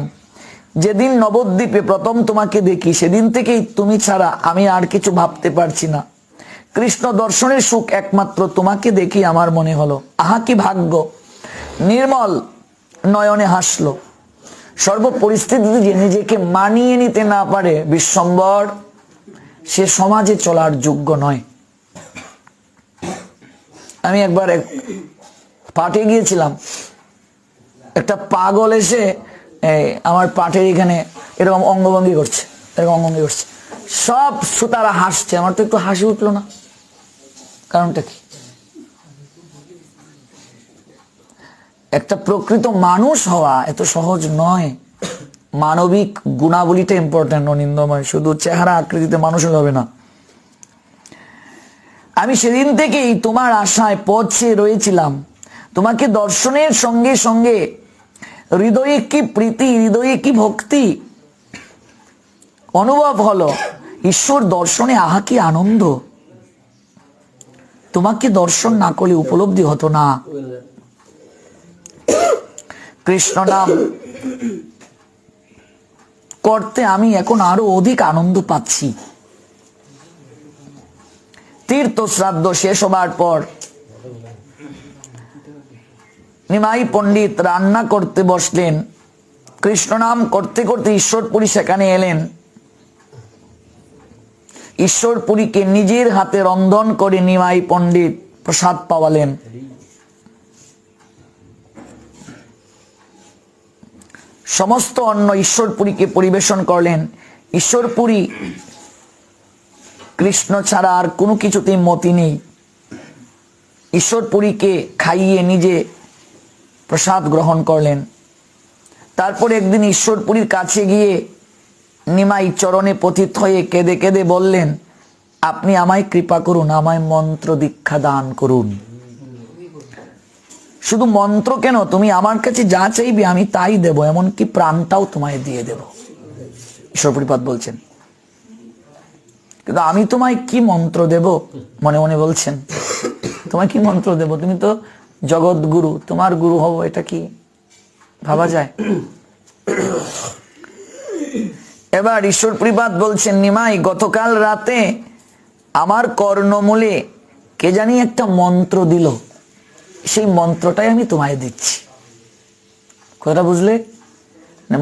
যেদিন নবদ্বীপে প্রথম তোমাকে দেখি, সেদিন থেকেই তুমি ছাড়া আমি আর কিছু ভাবতে পারছি না। কৃষ্ণ দর্শনের সুখ একমাত্র তোমাকে দেখি আমার মনে হলো। আহা কি ভাগ্য! নির্মল নয়নে হাসলো। সর্ব পরিস্থিতিতে যে নিজেকে মানিয়ে নিতে না পারে বিশ্বম্বর, সে সমাজে চলার যোগ্য নয়। আমি একবার পাঠে গিয়েছিলাম, একটা পাগল এসে আমার পাঠের এখানে এরকম অঙ্গভঙ্গি করছে, এরকম অঙ্গভঙ্গি করছে, সব শ্রোতারা হাসছে, আমার তো একটু হাসি উঠলো না। কারণটা কি? একটা প্রকৃত মানুষ হওয়া এত সহজ নয়। মানবিক গুণাবলীটা ইম্পর্টেন্ট, অনিন্দময়। শুধু চেহারা আকৃতিতে মানুষ হবে না। আমি সেদিন থেকেই তোমার আশায় পৌঁছে রয়েছিলাম। তোমাকে দর্শনের সঙ্গে সঙ্গে হৃদয়ে কি প্রীতি, হৃদয়ে কি ভক্তি অনুভব হলো। ঈশ্বর দর্শনে আহা কি আনন্দ! তোমাকে দর্শন না করলে উপলব্ধি হতো না। কৃষ্ণ নাম করতে আমি এখন আরো অধিক আনন্দ পাচ্ছি। তীর্থ শ্রাদ্ধ শেষ হবার পর নিমাই পণ্ডিত রান্না করতে বসলেন। কৃষ্ণ নাম করতে করতে ঈশ্বরপুরী সেখানে এলেন। ঈশ্বরপুরীকে নিজের হাতে রন্ধন করে নিমাই পণ্ডিত প্রসাদ পাওয়ালেন। সমস্ত অন্ন ঈশ্বরপুরীকে পরিবেশন করলেন। ঈশ্বরপুরী কৃষ্ণ ছাড়া আর কোনো কিছুতেই মতি নেই। ঈশ্বরপুরীকে খাইয়ে নিজে প্রসাদ গ্রহণ করলেন। তারপর একদিন ঈশ্বরপুরীর কাছে গিয়ে নিমাই চরণে পতিত হয়ে কেঁদে কেঁদে বললেন, আপনি আমায় কৃপা করুন, আমায় মন্ত্র দীক্ষা দান করুন। শুধু মন্ত্র কেন, তুমি আমার কাছে যা চাইবে আমি তাই দেব, এমনকি প্রাণটাও তোমায় দিয়ে দেব। ঈশ্বরপুরীপাদ বলছেন, কিন্তু আমি তোমায় কি মন্ত্র দেব? মনে মনে বলছেন, তোমায় কি মন্ত্র দেব? তুমি তো জগৎ গুরু, তোমার গুরু হব, এটা কি ভাবা যায়? এবার ঈশ্বরপুরীপাদ বলছেন, নিমাই গতকাল রাতে আমার কর্ণমূলে কে জানি একটা মন্ত্র দিল, সেই মন্ত্রটাই আমি তোমায় দিচ্ছি। কথাটা বুঝলে?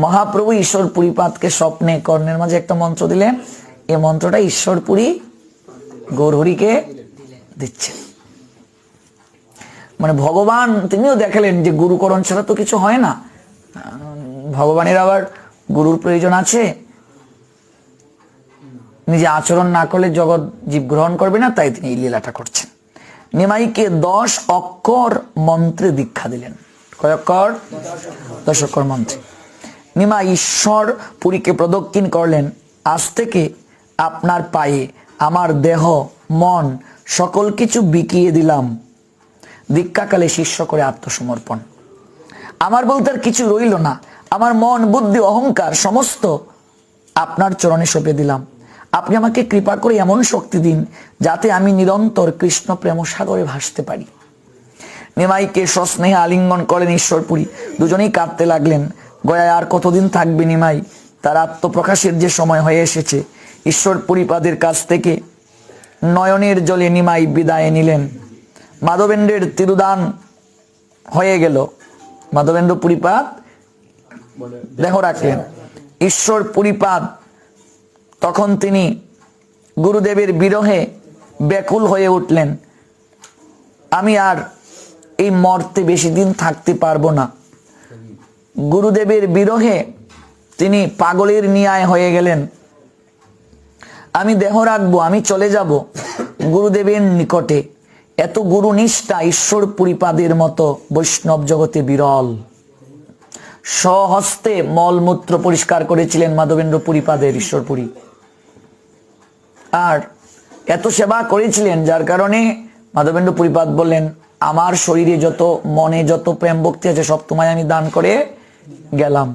মহাপ্রভু ঈশ্বরপুরীপাদকে স্বপ্নে কর্ণের মাঝে একটা মন্ত্র দিলেন, এই মন্ত্রটা ঈশ্বরপুরী গৌরহরিকে দিচ্ছেন। মানে ভগবান তিনিও দেখালেন যে গুরুকরণ ছাড়া তো কিছু হয় না। ভগবানের আবার গুরুর প্রয়োজন আছে। নিজে আচরণ না করলে জগৎ জীব গ্রহণ করবে না, তাই তিনি এই লীলাটা করছেন। নিমাইকে 10 অক্ষর মন্ত্রে দীক্ষা দিলেন। কয় অক্ষর? 10 অক্ষর মন্ত্রে। নিমাই ঈশ্বর পুরীকে প্রদক্ষিণ করলেন, আজ থেকে আপনার পায়ে আমার দেহ মন সকল কিছু বিকিয়ে দিলাম। দীক্ষাকালে শিষ্য করে আত্মসমর্পণ। আমার বলতে আর কিছু রইল না, আমার মন বুদ্ধি অহংকার সমস্ত আপনার চরণে সঁপে দিলাম। আপনি আমাকে কৃপা করে এমন শক্তি দিন যাতে আমি নিরন্তর কৃষ্ণ প্রেম সাগরে ভাসতে পারি। নিমাইকে সস্নেহে আলিঙ্গন করেন ঈশ্বরপুরী। দুজনেই কাঁদতে লাগলেন। গয়ায় আর কতদিন থাকবে নিমাই? তার আত্মপ্রকাশের যে সময় হয়ে এসেছে। ঈশ্বরপুরীপাদের কাছ থেকে নয়নের জলে নিমাই বিদায় নিলেন। মাধবেন্দ্রের তিরুদান হয়ে গেল। মাধবেন্দ্র পুরীপাদ দেহ রাখলেন। ঈশ্বরপুরীপাদ তখন তিনি গুরুদেবের বিরহে ব্যাকুল হয়ে উঠলেন। আমি আর এই মর্তে বেশি দিন থাকতে পারবো না। গুরুদেবের বিরহে তিনি পাগলের ন্যায় হয়ে গেলেন। আমি দেহ রাখবো, আমি চলে যাব গুরুদেবের নিকটে। এত গুরুনিষ্ঠা ঈশ্বরপুরীপাদের মতো বৈষ্ণব জগতে বিরল। স্বহস্তে মলমূত্র পরিষ্কার করেছিলেন মাধবেন্দ্র পুরীপাদের ঈশ্বরপুরী। আর এত সেবা করেছিলেন যার কারণে মাধবেন্দ্র পুরীপাদ বললেন, আমার শরীরে যত, মনে যত প্রেম ভক্তি আছে সব তোমায় আমি দান করে গেলাম।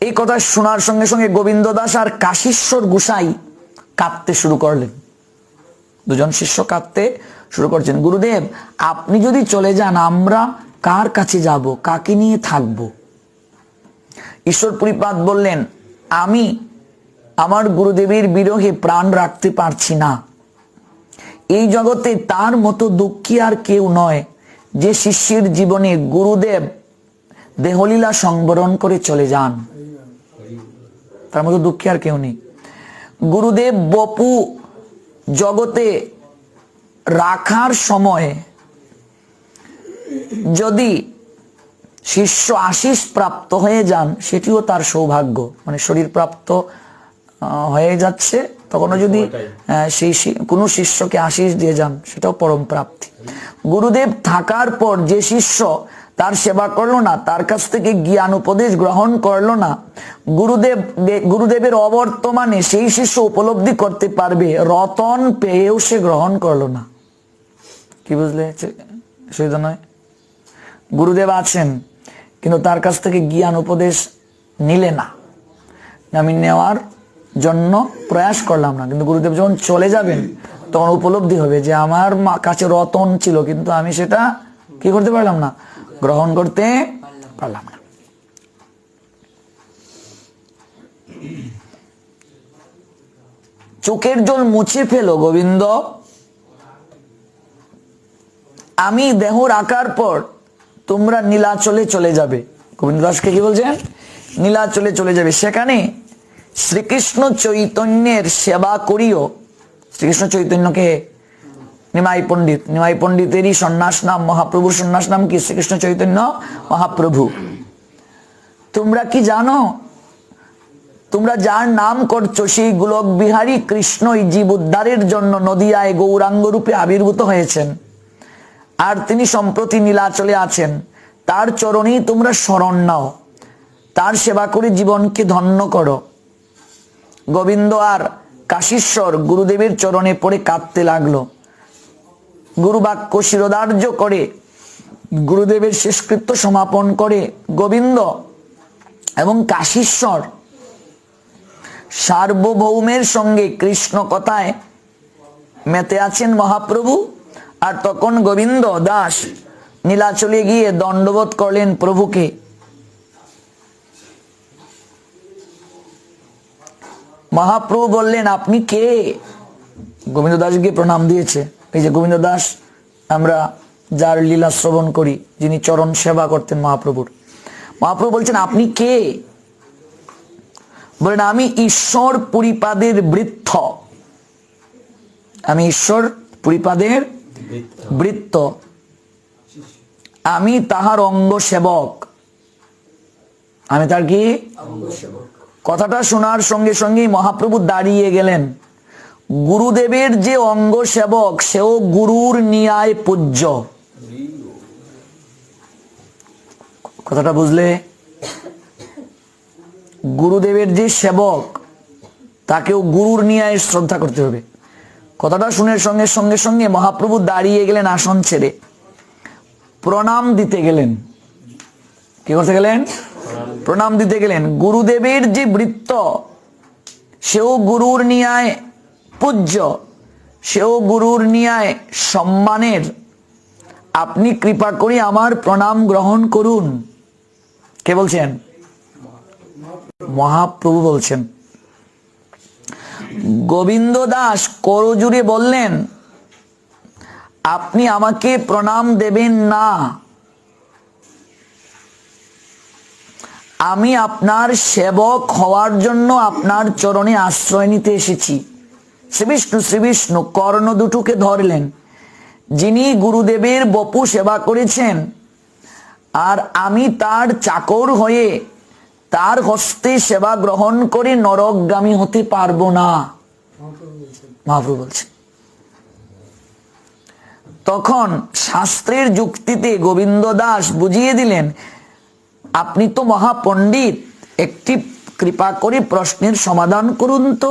এই কথা শোনার সঙ্গে সঙ্গে গোবিন্দ দাস আর কাশীশ্বর গোসাই কাঁদতে শুরু করলেন। দুজন শিষ্য কাঁদতে শুরু করছেন, গুরুদেব আপনি যদি চলে যান আমরা কার কাছে যাব, কাকে নিয়ে থাকব? ঈশ্বরপুরীপাদ বললেন, আমি আমার গুরুদেবের বিরহে প্রাণ রাখতে পারছি না। এই জগতে তার মতো দুঃখী আর কেউ নয় যে শিষ্যের জীবনে গুরুদেব দেহলীলা সংবরণ করে চলে যান। তার মতো দুঃখী আর কেউ নেই। গুরুদেব বপু জগতে রাখার সময় যদি শিষ্য আশিস প্রাপ্ত হয়ে যান সেটিও তার সৌভাগ্য। মানে শরীর প্রাপ্ত হয়ে যাচ্ছে, তখনও যদি সেই কোনো শিষ্যকে আশিস দিয়ে যান সেটাও পরম প্রাপ্তি। গুরুদেব থাকার পর যে শিষ্য তার সেবা করলো না, তার কাছ থেকে জ্ঞান উপদেশ গ্রহণ করলো না, গুরুদেবের অবর্তমানে সেই শিষ্য উপলব্ধি করতে পারবে রতন পেয়েও সে গ্রহণ করলো না। কি বুঝলে? সুবিধা নয়? গুরুদেব আছেন কিন্তু তার কাছ থেকে জ্ঞান উপদেশ নিলে না, আমি নেওয়ার জন্য প্রয়াস করলাম না, কিন্তু গুরুদেব যখন চলে যাবেন তখন উপলব্ধি হবে যে আমার কাছে রতন ছিল কিন্তু আমি সেটা কি করতে পারলাম না, গ্রহণ করতে পারলাম না। চোখের জল মুছে ফেলো গোবিন্দ, আমি দেহ রাখার পর তোমরা নীলাচলে চলে যাবে। গোবিন্দ দাসকে কি বলছেন? নীলাচলে চলে যাবে, সেখানে শ্রীকৃষ্ণ চৈতন্যের সেবা করিও। শ্রীকৃষ্ণ চৈতন্যকে নিমাই পণ্ডিত, নিমাই পণ্ডিতেরই সন্ন্যাস নাম, মহাপ্রভুর সন্ন্যাস নাম কি? শ্রীকৃষ্ণ চৈতন্য মহাপ্রভু। তোমরা কি জানো, তোমরা যার নাম করছো সেই গোলক বিহারী কৃষ্ণই জীব উদ্ধারের জন্য নদিয়ায় গৌরাঙ্গ রূপে আবির্ভূত হয়েছেন, আর তিনি সম্প্রতি নীলাচলে আছেন। তার চরণেই তোমরা শরণ নাও, তার সেবা করে জীবনকে ধন্য করো। গোবিন্দ আর কাশীশ্বর গুরুদেবের চরণে পড়ে কাঁদতে লাগলো। গুরুবাক্য শিরোধার্য করে গুরুদেবের শেষকৃত্য সমাপন করে গোবিন্দ এবং কাশীশ্বর সার্বভৌমের সঙ্গে কৃষ্ণ কথায় মেতে আছেন মহাপ্রভু। আর তখন গোবিন্দ দাস নীলাচলে গিয়ে দণ্ডবোধ করলেন প্রভুকে। মহাপ্রভু বললেন, আপনি কে? গোবিন্দ দাসকে প্রণাম দিয়েছে। এই যে গোবিন্দ দাস আমরা যার লীলা শ্রবণ করি, যিনি চরণ সেবা করতেন মহাপ্রভুর, মহাপ্রভু বলছেন আপনি কে? বলেন, আমি ঈশ্বর পুরীপাদের বৃত্ত, আমি ঈশ্বর পুরীপাদের বৃত্ত, আমি তাহার অঙ্গ সেবক। আমি তার কি? কথাটা শোনার সঙ্গে সঙ্গেই মহাপ্রভু দাঁড়িয়ে গেলেন। গুরুদেবের যে অঙ্গ সেবক সেও গুরুর ন্যায় পূজ্য। কথাটা বুঝলে? গুরুদেবের যে সেবক তাকেও গুরুর ন্যায় শ্রদ্ধা করতে হবে। কথাটা শুনে সঙ্গে সঙ্গে সঙ্গে মহাপ্রভু দাঁড়িয়ে গেলেন, আসন ছেড়ে প্রণাম দিতে গেলেন। কি করতে গেলেন? প্রণাম দিতে গেলেন। গুরুদেবের যে বৃত্ত সেও গুরুর ন্যায় পূজ্য, সেও গুরুর ন্যায় সম্মানের। আপনি কৃপা করে আমার প্রণাম গ্রহণ করুন। কে বলছেন? মহাপ্রভু বলছেন। গোবিন্দ দাস করজুড়ে বললেন, আপনি আমাকে প্রণাম দেবেন না, আমি আপনার সেবক হওয়ার জন্য আপনার চরণে আশ্রয় নিতে এসেছি। শ্রী বিষ্ণু শ্রী বিষ্ণু কর্ণ দুটোকে ধরলেন। যিনি গুরুদেবের বপু সেবা করেছেন আর আমি তার চাকর হয়ে তার হস্তে সেবা গ্রহণ করে নরকগামী হতে পারবো না, মহাপ্রভু বলছেন। তখন শাস্ত্রের যুক্তিতে গোবিন্দ দাস বুঝিয়ে দিলেন, আপনি তো মহাপণ্ডিত, একটি কৃপা করে প্রশ্নের সমাধান করুন তো।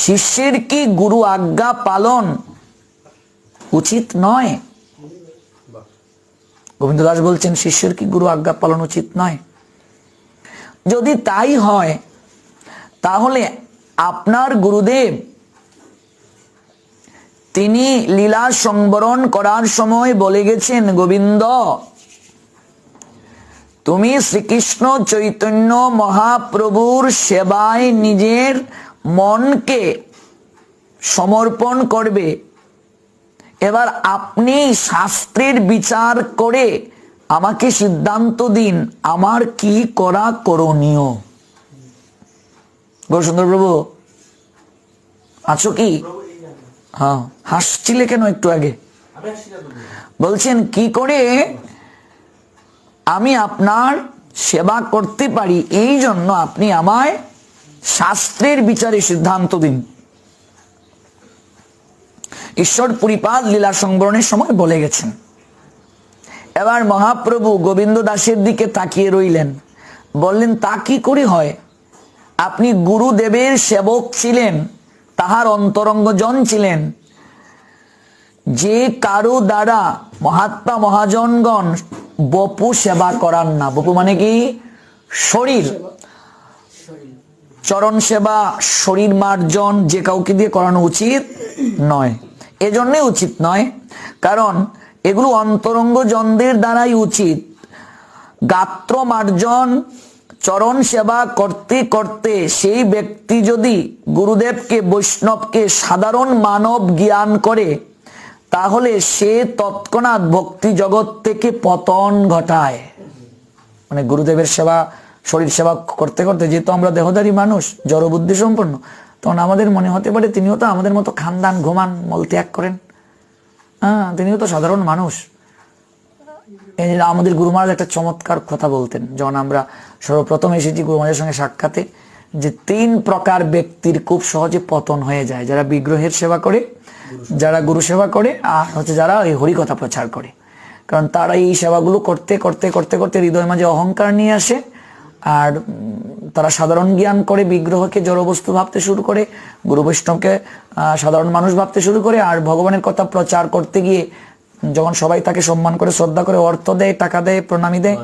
শিষ্যের কি গুরু আজ্ঞা পালন উচিত নয়? গোবিন্দ দাস বলছেন, শিষ্যের কি গুরু আজ্ঞা পালন উচিত নয়? যদি তাই হয় তাহলে আপনার গুরুদেব তিনি লীলা সংবরণ করার সময় বলে গেছেন, গোবিন্দ তুমি শ্রীকৃষ্ণ চৈতন্য মহাপ্রভুর সেবায় নিজের মনকে সমর্পণ করবে। এবার আপনি শাস্ত্রের বিচার করে আমাকে সিদ্ধান্ত দিন, আমার কি করা করণীয়। গৌরসুন্দর প্রভু আছো কি? হ্যাঁ, হাসছিলে কেন একটু আগে? বলছেন, কি করে আমি আপনার সেবা করতে পারি, এই জন্য আপনি আমায় শাস্ত্রের বিচারে সিদ্ধান্ত দিন। ঈশ্বর পুরীপাদ লীলা সংবরণের সময় বলে গেছেন। এবার মহাপ্রভু গোবিন্দ দাসের দিকে তাকিয়ে রইলেন, বললেন, তা কি করে হয়? আপনি গুরুদেবের সেবক ছিলেন, তাহার অন্তরঙ্গজন ছিলেন। যে কারো দ্বারা মহাত্মা মহাজনগণ বপু সেবা করান না। বপু মানে কি? শরীর। চরণ সেবা, শরীর মার্জন যে কাউকে দিয়ে করানো উচিত নয়। এজন্যে উচিত নয় কারণ এগুলো অন্তরঙ্গ জনদের দ্বারাই উচিত। গাত্র মার্জন, চরণ সেবা করতে করতে সেই ব্যক্তি যদি গুরুদেবকে, বৈষ্ণবকে সাধারণ মানব জ্ঞান করে, তাহলে সে তৎক্ষণাৎ ভক্তি জগৎ থেকে পতন ঘটায়। মানে গুরুদেবের সেবা, শরীর সেবা করতে করতে, যেহেতু আমরা দেহধারী মানুষ, জড় বুদ্ধি সম্পন্ন, তখন আমাদের মনে হতে পারে তিনিও তো আমাদের মতো খানদান, ঘুমান, মলত্যাগ করেন। হ্যাঁ, তিনিও তো সাধারণ মানুষ। এই যে আমাদের গুরু মহারাজ একটা চমৎকার কথা বলতেন যখন আমরা সর্বপ্রথম এসেছি গুরু মহারাজের সঙ্গে সাক্ষাতে, যে 3 প্রকার ব্যক্তির খুব সহজে পতন হয়ে যায়। যারা বিগ্রহের সেবা করে, যারা গুরু সেবা করে, আর হচ্ছে যারা এই হরিকথা প্রচার করে। কারণ তারা এই সেবাগুলো করতে করতে করতে করতে হৃদয়ের মাঝে অহংকার নিয়ে আসে, আর তারা সাধারণ জ্ঞান করে, বিগ্রহকে জড়বস্তু ভাবতে শুরু করে, গুরু বৈষ্ণবকে সাধারণ মানুষ ভাবতে শুরু করে। আর ভগবানের কথা প্রচার করতে গিয়ে যখন সবাই তাকে সম্মান করে, শ্রদ্ধা করে, অর্থ দেয়, টাকা দেয়, প্রণামী দেয়,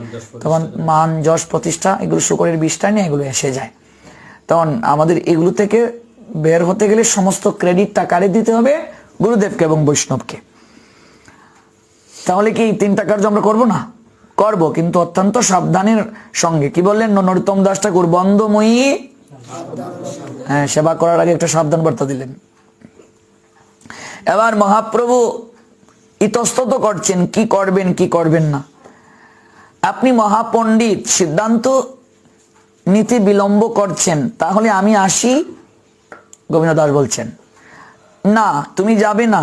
তখন মান, যশ, প্রতিষ্ঠা, এগুলো শুকরের বিষটা নিয়ে এগুলো এসে যায়। তখন আমাদের এগুলো থেকে বের হতে গেলে সমস্ত ক্রেডিটটা কারে দিতে হবে? গুরুদেবকে এবং বৈষ্ণবকে। তাহলে কি 3টা কার্য আমরা করবো না? করব, কিন্তু অত্যন্ত সাবধানের সঙ্গে। কি বললেন নরোত্তম দাস ঠাকুর? বন্ধময়ী, হ্যাঁ, সেবা করার আগে একটা সাবধান বার্তা দিলেন। এবার মহাপ্রভু ইতস্তত করছেন, কি করবেন কি করবেন না। আপনি মহাপণ্ডিত, সিদ্ধান্ত নিতে বিলম্ব করছেন, তাহলে আমি আসি? গোবিন্দ দাস বলছেন, না, তুমি যাবে না,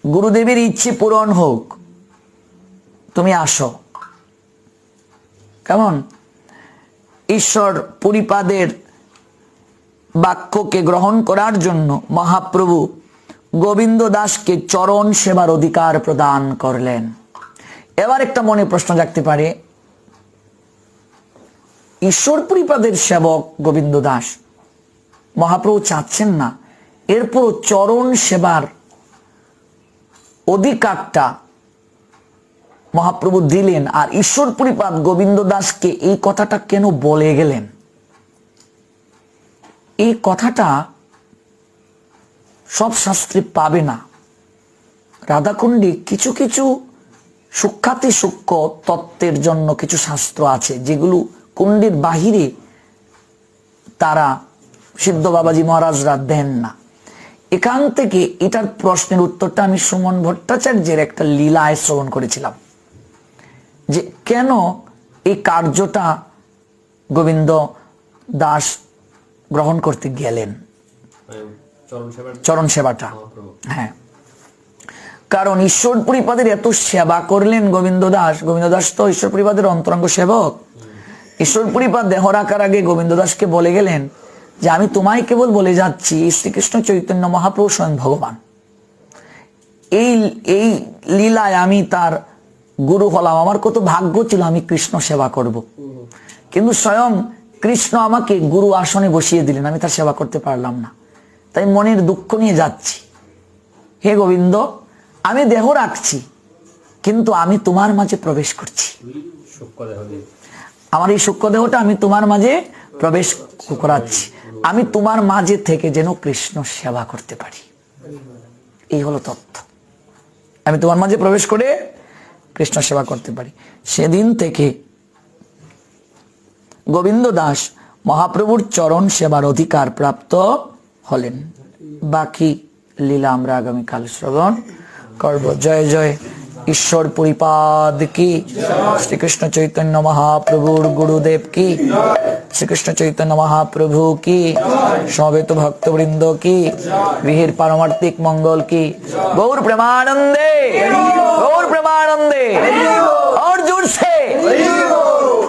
গুরুদেবের ইচ্ছে পূরণ হোক, তুমি আসো। কেমন? ঈশ্বর পুরীপাদের বাক্যকে গ্রহণ করার জন্য মহাপ্রভু গোবিন্দ দাসকে চরণ সেবার অধিকার প্রদান করলেন। এবার একটা মনে প্রশ্ন জাগতে পারে, ঈশ্বর পুরীপাদের সেবক গোবিন্দ দাস, মহাপ্রভু চাচ্ছেন না, এরপর চরণ সেবার অধিকারটা মহাপ্রভু দিলেন, আর ঈশ্বর পুরীপাদ গোবিন্দ দাসকে এই কথাটা কেন বলে গেলেন? এই কথাটা সব শাস্ত্রে পাবে না। রাধাকুণ্ডে কিছু কিছু সূক্ষ্মাতি সূক্ষ্ম তত্ত্বের জন্য কিছু শাস্ত্র আছে, যেগুলো কুণ্ডের বাহিরে তারা সিদ্ধ বাবাজি মহারাজরা দেন না। এখান থেকে এটার প্রশ্নের উত্তরটা আমি সুমন ভট্টাচার্যের একটা লীলায় শ্রবণ করেছিলাম, যে কেন এই কার্যটা গোবিন্দ দাস গ্রহণ করতে গেলেন, চরণ সেবাটা। হ্যাঁ, কারণ ঈশ্বর পুরীপাদের এত সেবা করলেন গোবিন্দ দাস। গোবিন্দ দাস তো ঈশ্বর পুরীপাদের অন্তরঙ্গ সেবক। ঈশ্বর পুরীপাদ দেহ রাখার আগে গোবিন্দ দাসকে বলে গেলেন যে আমি তোমায় কেবল বলে যাচ্ছি, শ্রীকৃষ্ণ চৈতন্য মহাপ্রভু স্বয়ং ভগবান। এই এই লীলায় আমি তার গুরু হলাম, আমার কত ভাগ্য ছিল আমি কৃষ্ণ সেবা করব। কিন্তু স্বয়ং কৃষ্ণ আমাকে গুরু আসনে বসিয়ে দিলেন, আমি তার সেবা করতে পারলাম না, তাই মনের দুঃখ নিয়ে যাচ্ছি। হে গোবিন্দ, আমি দেহ রাখছি, কিন্তু আমি তোমার মাঝে প্রবেশ করছি। আমার এই সূক্ষ্ম দেহটা আমি তোমার মাঝে প্রবেশ করাচ্ছি, আমি তোমার মাঝে থেকে যেন কৃষ্ণ সেবা করতে পারি। এই হলো তত্ত্ব, আমি তোমার মাঝে প্রবেশ করে কৃষ্ণ সেবা করতে পারি। সেদিন থেকে গোবিন্দ দাস মহাপ্রভুর চরণ সেবার অধিকার প্রাপ্ত হলেন। বাকি লীলা আমরা আগামীকাল শ্রবণ করব। জয় জয় ঈশ্বর পরিপাদ কি, শ্রীকৃষ্ণ চৈতন্য মহাপ্রভুর গুরুদেব কি, শ্রীকৃষ্ণ চৈতন্য মহাপ্রভু কি, সমবেত ভক্তবৃন্দ কি, গৃহের পারমার্থিক মঙ্গল কি। গৌর প্রেমানন্দে, গৌর প্রেমানন্দে, और जोर से